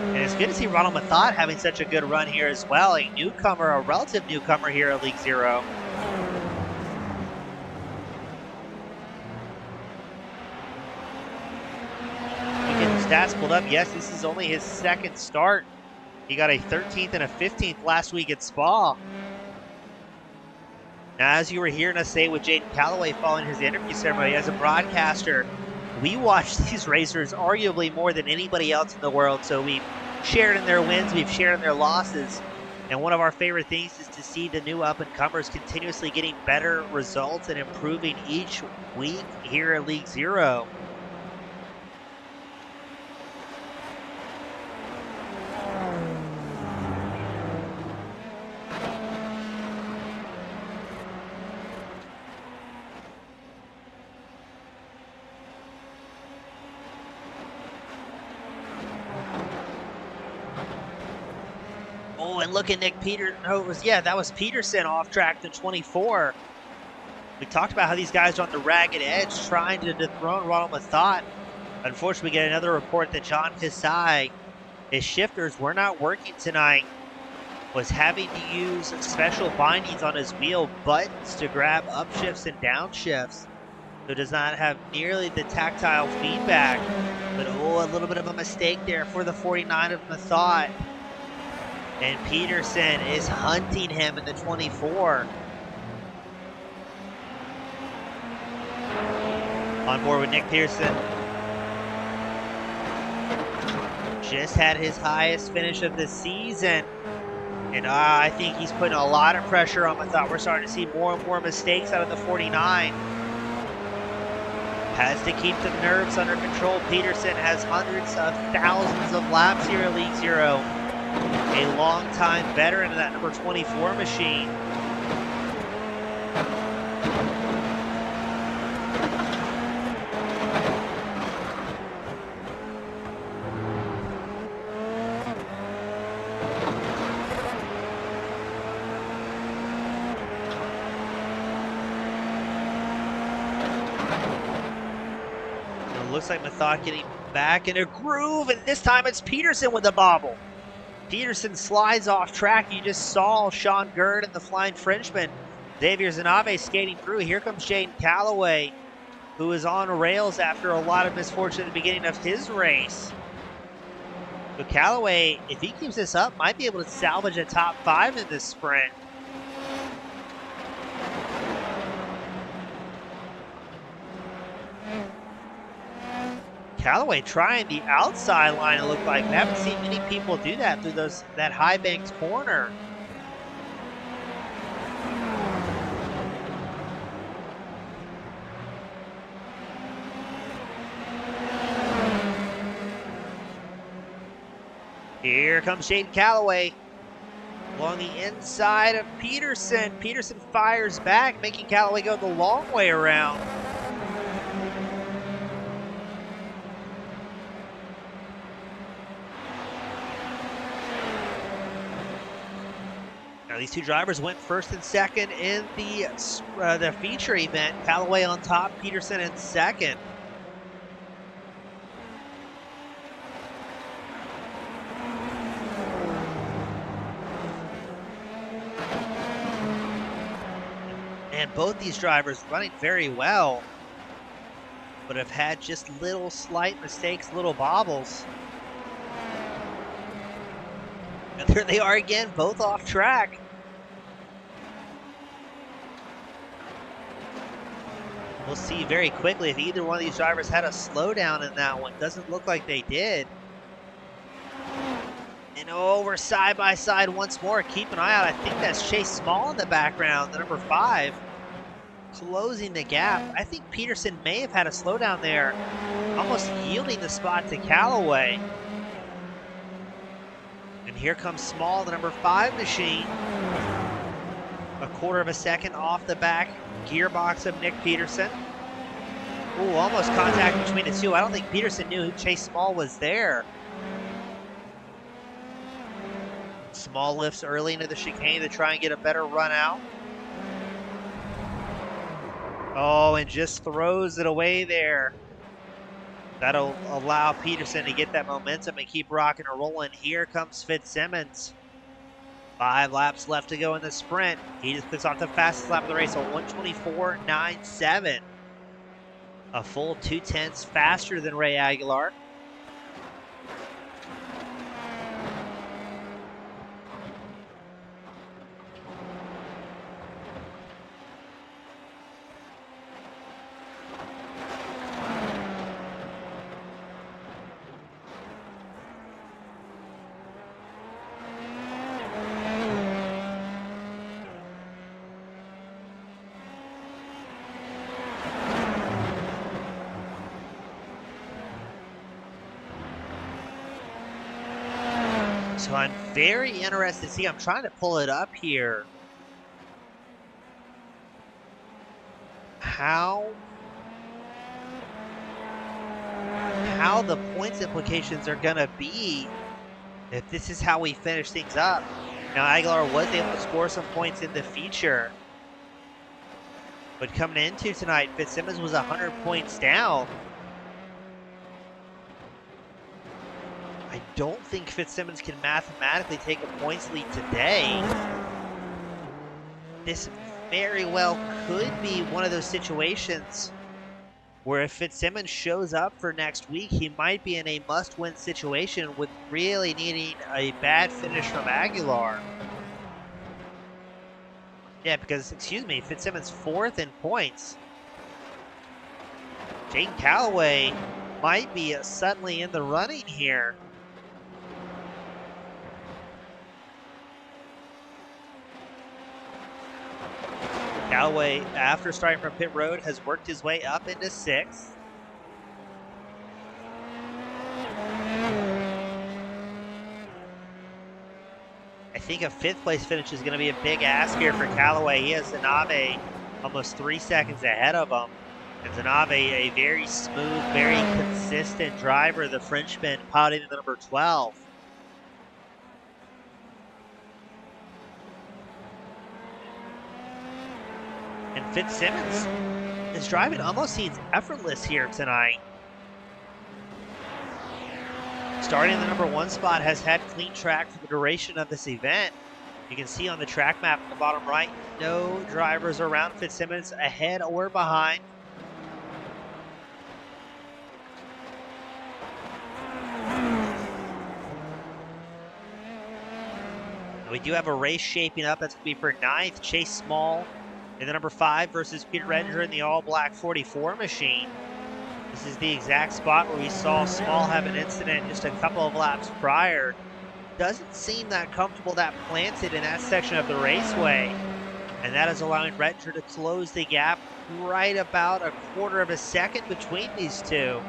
And it's good to see Ronald Mathot having such a good run here as well. A newcomer, a relative newcomer here at League Zero. Stats pulled up. Yes, this is only his second start. He got a 13th and a 15th last week at Spa. Now, as you were hearing us say with Jaden Calloway following his interview ceremony, as a broadcaster, we watch these racers arguably more than anybody else in the world. So we've shared in their wins, we've shared in their losses. And one of our favorite things is to see the new up-and-comers continuously getting better results and improving each week here at League Zero. Oh, and look at Nick Peterson. No, that was Peterson off track to 24. We talked about how these guys are on the ragged edge trying to dethrone Ronald Mathot. Unfortunately, we get another report that John Kasai, his shifters were not working tonight, was having to use special bindings on his wheel buttons to grab upshifts and downshifts. So it does not have nearly the tactile feedback. But oh, a little bit of a mistake there for the 49 of Mathot. And Peterson is hunting him in the 24. On board with Nick Pearson. Just had his highest finish of the season. And I think he's putting a lot of pressure on Mathot. We're starting to see more and more mistakes out of the 49. Has to keep the nerves under control. Peterson has hundreds of thousands of laps here at League Zero. A long-time veteran of that number 24 machine. It looks like Mathot getting back in a groove, and this time it's Peterson with the bobble. Peterson slides off track. You just saw Sean Gerd and the Flying Frenchman. Xavier Zanave skating through. Here comes Jaden Calloway, who is on rails after a lot of misfortune at the beginning of his race. So Calloway, if he keeps this up, might be able to salvage a top 5 in this sprint. Calloway trying the outside line, it looked like. We haven't seen many people do that through that high banked corner. Here comes Jaden Calloway along the inside of Peterson. Peterson fires back, making Calloway go the long way around. These two drivers went first and second in the feature event. Calloway on top, Peterson in second. And both these drivers running very well. but have had just little slight mistakes, little bobbles. And there they are again, both off track. We'll see very quickly if either one of these drivers had a slowdown in that one. Doesn't look like they did. And we're side by side once more. Keep an eye out. I think that's Chase Small in the background, the number 5, closing the gap. I think Peterson may have had a slowdown there, almost yielding the spot to Callaway. And here comes Small, the number 5 machine. A quarter of a second off the back gearbox of Nick Peterson. Ooh, almost contact between the two. I don't think Peterson knew Chase Small was there. Small lifts early into the chicane to try and get a better run out. Oh, and just throws it away there. That'll allow Peterson to get that momentum and keep rocking and rolling. Here comes Fitzsimmons. 5 laps left to go in the sprint. He just puts off the fastest lap of the race, a 1:24.97. A full 0.2 faster than Ray Aguilar. So I'm very interested to see. I'm trying to pull it up here. How the points implications are gonna be if this is how we finish things up. Now Aguilar was able to score some points in the feature, but coming into tonight, Fitzsimmons was 100 points down. I don't think Fitzsimmons can mathematically take a points lead today. This very well could be one of those situations where if Fitzsimmons shows up for next week, he might be in a must-win situation with really needing a bad finish from Aguilar. Yeah, because, excuse me, Fitzsimmons 4th in points. Jane Callaway might be suddenly in the running here. Callaway, after starting from pit road, has worked his way up into 6th. I think a 5th place finish is going to be a big ask here for Callaway. He has Zanave almost 3 seconds ahead of him. And Zanave, a very smooth, very consistent driver, the Frenchman, piloting the number 12. And Fitzsimmons is driving almost seems effortless here tonight. Starting in the number 1 spot, has had clean track for the duration of this event. You can see on the track map at the bottom right, no drivers around Fitzsimmons ahead or behind. We do have a race shaping up. That's going to be for 9th. Chase Small in the number 5 versus Peter Redinger in the all-black 44 machine. This is the exact spot where we saw Small have an incident just a couple of laps prior. Doesn't seem that comfortable, that planted in that section of the raceway. And that is allowing Redinger to close the gap right about a quarter of a second between these two.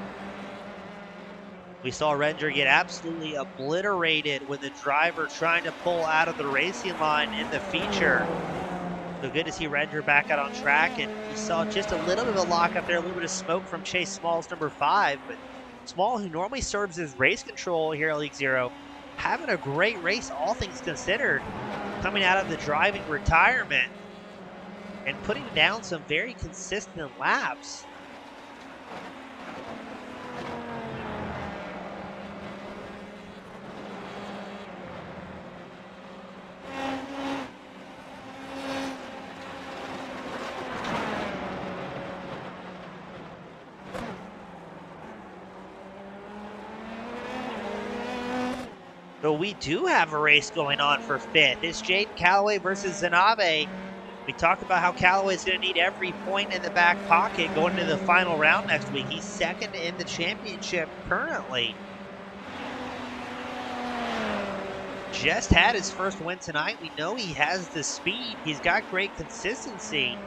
We saw Redinger get absolutely obliterated with the driver trying to pull out of the racing line in the feature. So good to see Redinger back out on track, and we saw just a little bit of a lock up there, a little bit of smoke from Chase Small's number 5, but Small, who normally serves as race control here at League Zero, having a great race, all things considered, coming out of the driving retirement and putting down some very consistent laps. So we do have a race going on for 5th. It's Jaden Calloway versus Zanave. We talked about how Calloway's going to need every point in the back pocket going into the final round next week. He's 2nd in the championship currently. Just had his first win tonight. We know he has the speed. He's got great consistency.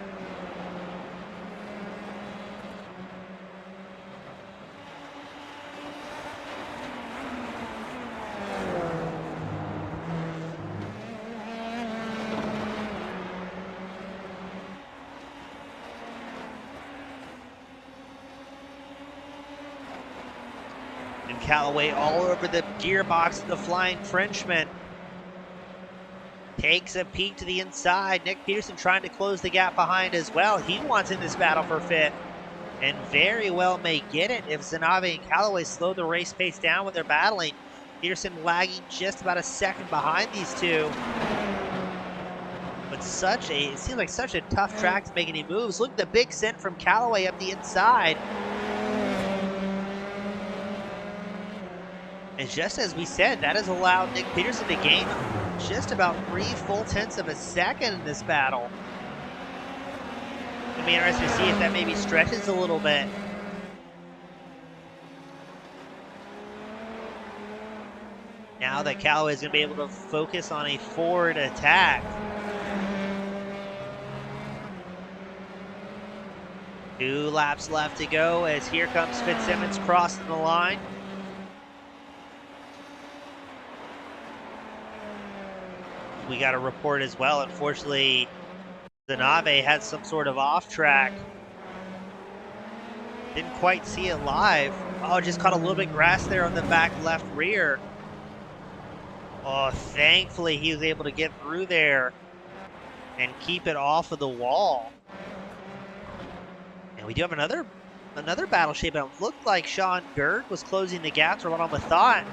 And Calloway all over the gearbox of the Flying Frenchman. Takes a peek to the inside. Nick Peterson trying to close the gap behind as well. He wants in this battle for 5th. And very well may get it if Zanave and Calloway slow the race pace down when they're battling. Peterson lagging just about a second behind these two. But it seems like such a tough track to make any moves. Look at the big send from Calloway up the inside. And just as we said, that has allowed Nick Peterson to gain just about 3 full tenths of a second in this battle. It'll be interesting to see if that maybe stretches a little bit. Now that Calloway is going to be able to focus on a forward attack. 2 laps left to go as here comes Fitzsimmons crossing the line. We got a report as well. Unfortunately, Zanave had some sort of off track. Didn't quite see it live. Oh, just caught a little bit of grass there on the back left rear. Oh, thankfully he was able to get through there and keep it off of the wall. And we do have another battle shape out. Looked like Sean Gerd was closing the gap to Ronald Mathot,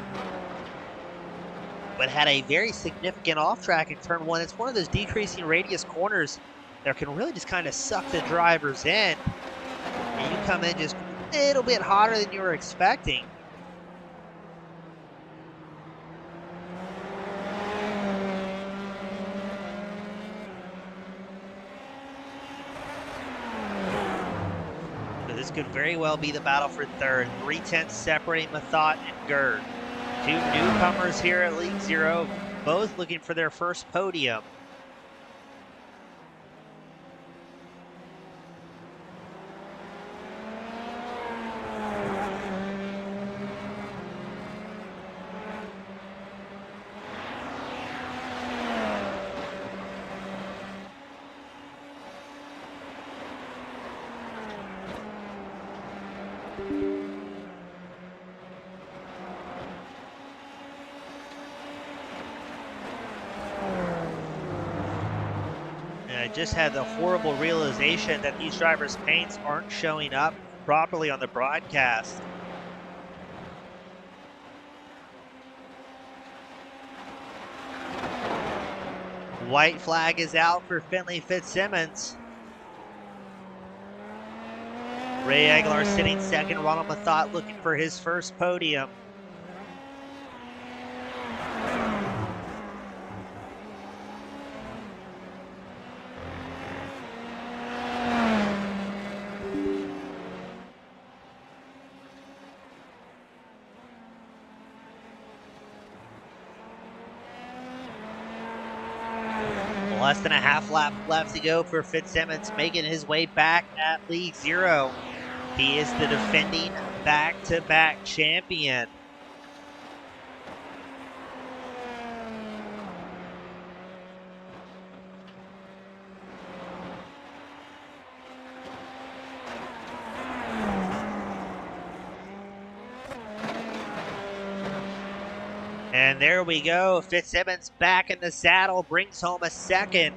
but had a very significant off track in turn 1. It's one of those decreasing radius corners that can really just kind of suck the drivers in. And you come in just a little bit hotter than you were expecting. So this could very well be the battle for 3rd. 3 tenths separating Mathot and Gerd. 2 newcomers here at League Zero, both looking for their first podium. I just had the horrible realization that these drivers' paints aren't showing up properly on the broadcast. White flag is out for Finley Fitzsimmons. Ray Aguilar sitting 2nd, Ronald Mathot looking for his first podium. Less than a half lap left to go for Fitzsimmons, making his way back at League Zero. He is the defending back-to-back champion. And there we go. Fitzsimmons back in the saddle, brings home a 2nd.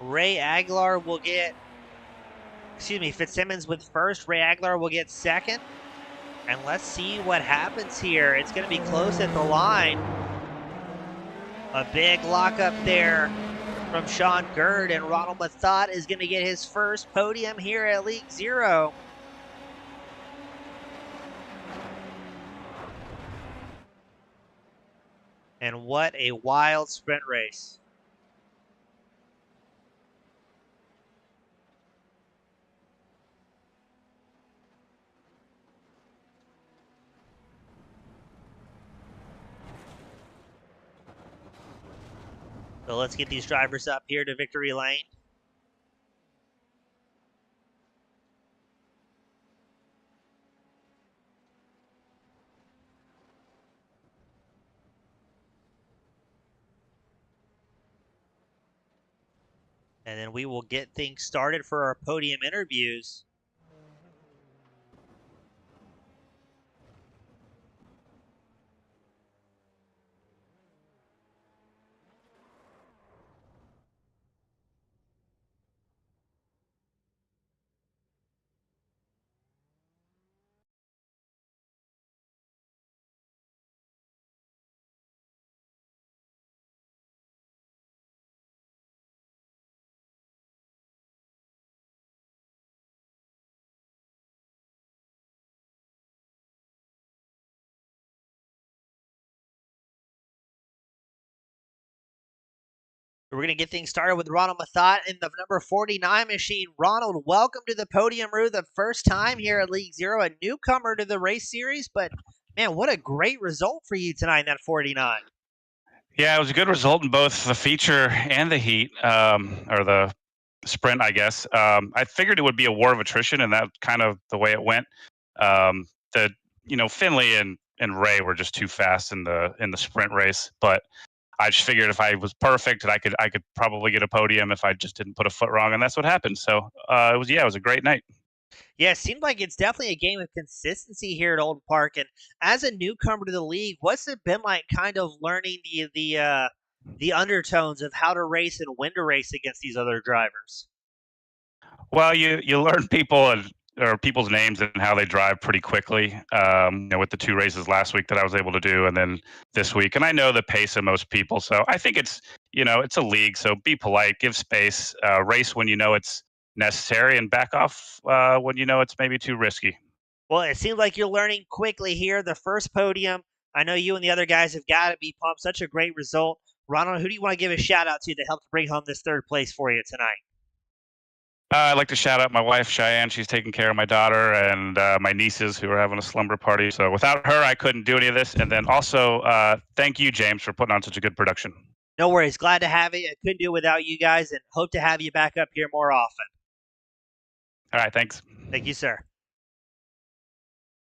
Ray Aguilar will get, Fitzsimmons with 1st. Ray Aguilar will get 2nd. And let's see what happens here. It's going to be close at the line. A big lockup there from Sean Gerd, and Ronald Mathot is going to get his first podium here at League Zero. And what a wild sprint race. So let's get these drivers up here to victory lane. And then we will get things started for our podium interviews. We're going to get things started with Ronald Mathot in the number 49 machine. Ronald, welcome to the podium, Rue. The first time here at League Zero, a newcomer to the race series, but man, what a great result for you tonight in that 49. Yeah, it was a good result in both the feature and the heat, or the sprint, I guess. I figured it would be a war of attrition, and that's kind of the way it went. Finley and Ray were just too fast in the sprint race, but I just figured if I was perfect, I could probably get a podium if I just didn't put a foot wrong, and that's what happened. So it was a great night. Yeah, it seemed like it's definitely a game of consistency here at Old Park. And as a newcomer to the league, what's it been like kind of learning the undertones of how to race and when to race against these other drivers? Well, you learn people's names and how they drive pretty quickly. With the 2 races last week that I was able to do, and then this week, and I know the pace of most people. So I think it's a league. So be polite, give space, race when you know it's necessary, and back off when you know it's maybe too risky. Well, it seems like you're learning quickly here. The first podium, I know you and the other guys have got to be pumped. Such a great result. Ronald, who do you want to give a shout out to that helped bring home this 3rd place for you tonight? I'd like to shout out my wife, Cheyenne. She's taking care of my daughter and my nieces who are having a slumber party. So without her, I couldn't do any of this. And then also, thank you, James, for putting on such a good production. No worries. Glad to have you. I couldn't do it without you guys, and hope to have you back up here more often. All right, thanks. Thank you, sir.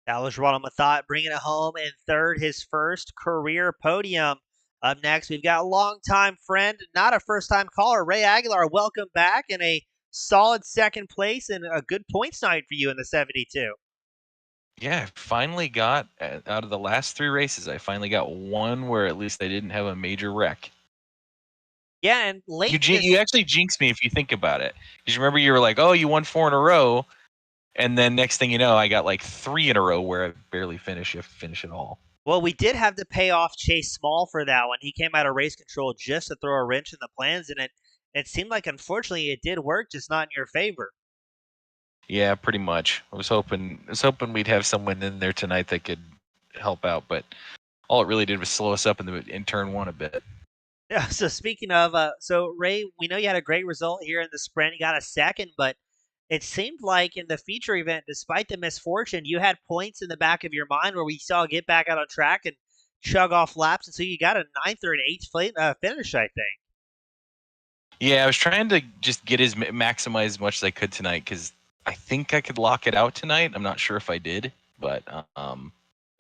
That was Ronald Mathot bringing it home in 3rd, his first career podium. Up next, we've got a longtime friend, not a first-time caller, Ray Aguilar. Welcome back in a solid 2nd place and a good points night for you in the 72. Yeah, finally got out of the last 3 races. I finally got one where at least I didn't have a major wreck. Yeah, and late. You actually jinxed me if you think about it. Because remember, you were like, "Oh, you won 4 in a row," and then next thing you know, I got like 3 in a row where I barely finish at all. Well, we did have to pay off Chase Small for that one. He came out of race control just to throw a wrench in the plans, and it seemed like, unfortunately, it did work, just not in your favor. Yeah, pretty much. I was hoping we'd have someone in there tonight that could help out, but all it really did was slow us up in turn 1 a bit. Yeah. So speaking of, so Ray, we know you had a great result here in the sprint. You got a 2nd, but it seemed like in the feature event, despite the misfortune, you had points in the back of your mind where we saw you get back out on track and chug off laps, and so you got a 9th or an 8th finish, I think. Yeah, I was trying to just maximize as much as I could tonight because I think I could lock it out tonight. I'm not sure if I did, but I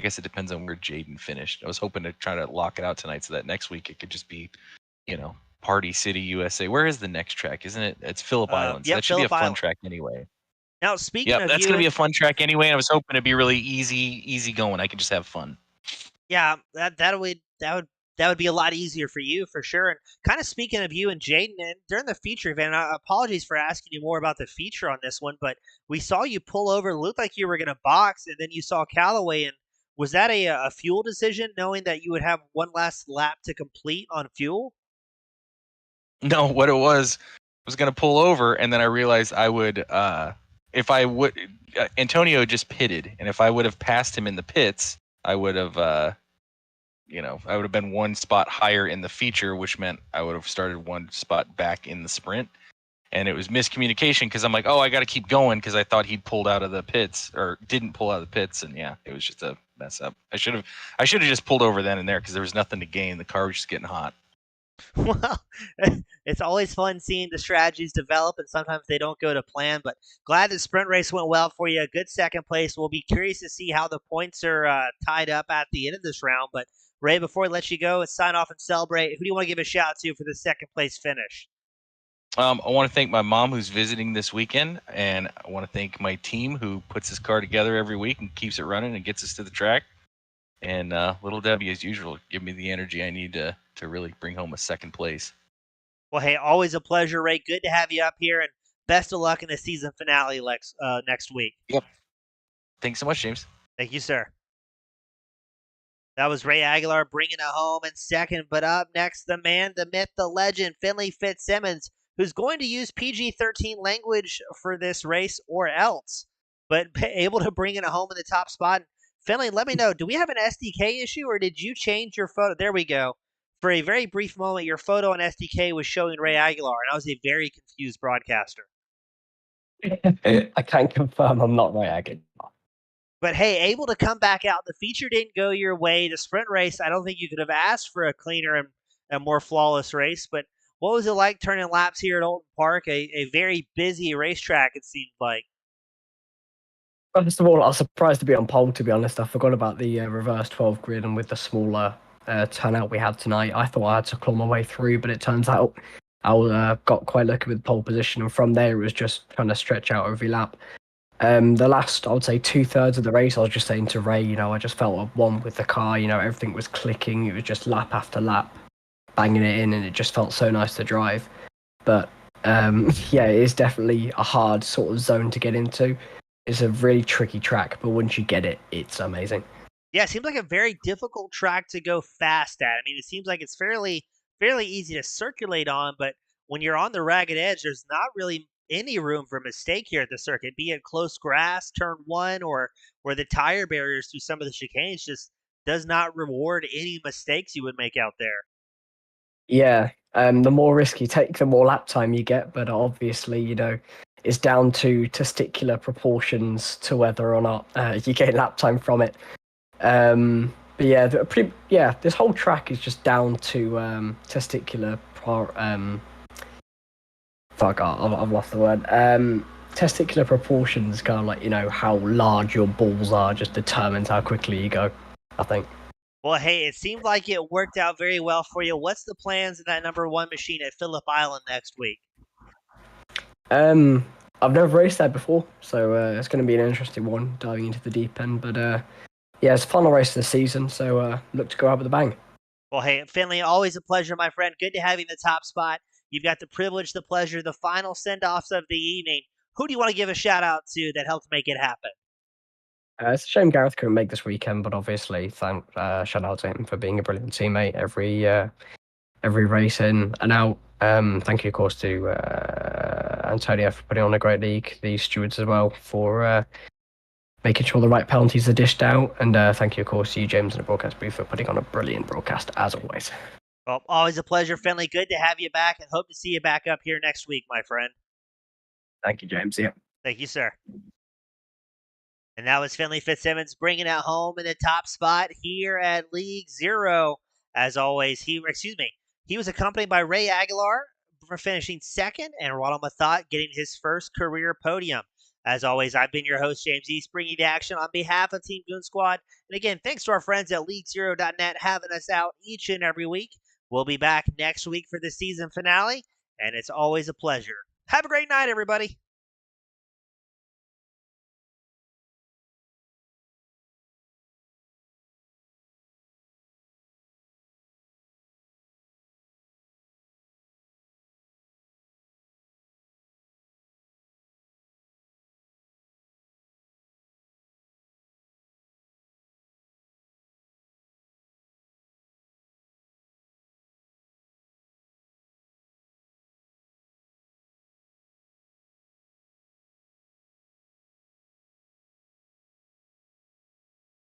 guess it depends on where Jaden finished. I was hoping to try to lock it out tonight so that next week it could just be, Party City, USA. Where is the next track? Isn't it? It's Phillip Island. So Yep, that should be a Phillip fun Island. track anyway. Now, speaking Yep, of that's you, going to be a fun track anyway, and I was hoping to be really easy going. I could just have fun. yeah, that would be a lot easier for you for sure. And kind of speaking of you and Jaden, and during the feature event, apologies for asking you more about the feature on this one, but we saw you pull over. It looked like you were going to box, and then you saw Callaway. And was that a fuel decision, knowing that you would have one last lap to complete on fuel? No, what it was going to pull over, and then I realized I would, if I would, Antonio just pitted, and if I would have passed him in the pits, I would have I would have been one spot higher in the feature, which meant I would have started one spot back in the sprint. And it was miscommunication because I'm like, oh, I got to keep going because I thought he'd pulled out of the pits or didn't pull out of the pits. And yeah, it was just a mess up. I should have just pulled over then and there because there was nothing to gain. The car was just getting hot. Well, it's always fun seeing the strategies develop, and sometimes they don't go to plan. But glad the sprint race went well for you. A good second place. We'll be curious to see how the points are tied up at the end of this round. But Ray, before we let you go and sign off and celebrate, who do you want to give a shout out to for the second place finish? I want to thank my mom who's visiting this weekend, and I want to thank my team who puts this car together every week and keeps it running and gets us to the track. And little Debbie, as usual, give me the energy I need to really bring home a second place. Well, hey, always a pleasure, Ray. Good to have you up here, and best of luck in the season finale next week. Yep. Thanks so much, James. Thank you, sir. That was Ray Aguilar bringing it home in second. But up next, the man, the myth, the legend, Finley Fitzsimmons, who's going to use PG-13 language for this race or else, but able to bring it home in the top spot. Finley, let me know, do we have an SDK issue, or did you change your photo? There we go. For a very brief moment, your photo on SDK was showing Ray Aguilar, and I was a very confused broadcaster. I can confirm I'm not Ray Aguilar. But hey, able to come back out. The feature didn't go your way. The sprint race, I don't think you could have asked for a cleaner and a more flawless race. But what was it like turning laps here at Alton Park? A very busy racetrack, it seemed like. First of all, I was surprised to be on pole, to be honest. I forgot about the reverse 12 grid, and with the smaller turnout we had tonight, I thought I had to claw my way through, but it turns out I got quite lucky with pole position, and from there it was just trying to stretch out every lap. The last, I would say, 2/3 of the race, I was just saying to Ray, I just felt at one with the car, everything was clicking, it was just lap after lap, banging it in, and it just felt so nice to drive. But yeah, it is definitely a hard sort of zone to get into. It's a really tricky track, but once you get it, it's amazing. Yeah, it seems like a very difficult track to go fast at. I mean, it seems like it's fairly easy to circulate on, but when you're on the ragged edge, there's not really any room for mistake here at the circuit, be it close grass, turn one, or where the tire barriers through some of the chicanes just does not reward any mistakes you would make out there. Yeah, the more risk you take, the more lap time you get, but obviously, it's down to testicular proportions to whether or not you get lap time from it. But yeah, this whole track is just down to testicular. I've lost the word. Testicular proportions, kind of like how large your balls are, just determines how quickly you go, I think. Well, hey, it seemed like it worked out very well for you. What's the plans in that number one machine at Phillip Island next week? I've never raced there before, so it's going to be an interesting one, diving into the deep end. But yeah, it's the final race of the season, so look to go out with a bang. Well, hey, Finley, always a pleasure, my friend. Good to have you in the top spot. You've got the privilege, the pleasure, the final send-offs of the evening. Who do you want to give a shout-out to that helped make it happen? It's a shame Gareth couldn't make this weekend, but obviously, shout out to him for being a brilliant teammate every race in and out. Thank you, of course, to Antonio for putting on a great league, the stewards as well for making sure the right penalties are dished out, and thank you, of course, to you, James, and the broadcast booth for putting on a brilliant broadcast, as always. Well, always a pleasure, Finley. Good to have you back, and hope to see you back up here next week, my friend. Thank you, James. Yeah. Thank you, sir. And that was Finley Fitzsimmons bringing it home in the top spot here at League Zero. As always, he was accompanied by Ray Aguilar for finishing second, and Ronald Mathot getting his first career podium. As always, I've been your host, James East, bringing you the action on behalf of Team Goon Squad. And again, thanks to our friends at LeagueZero.net having us out each and every week. We'll be back next week for the season finale, and it's always a pleasure. Have a great night, everybody.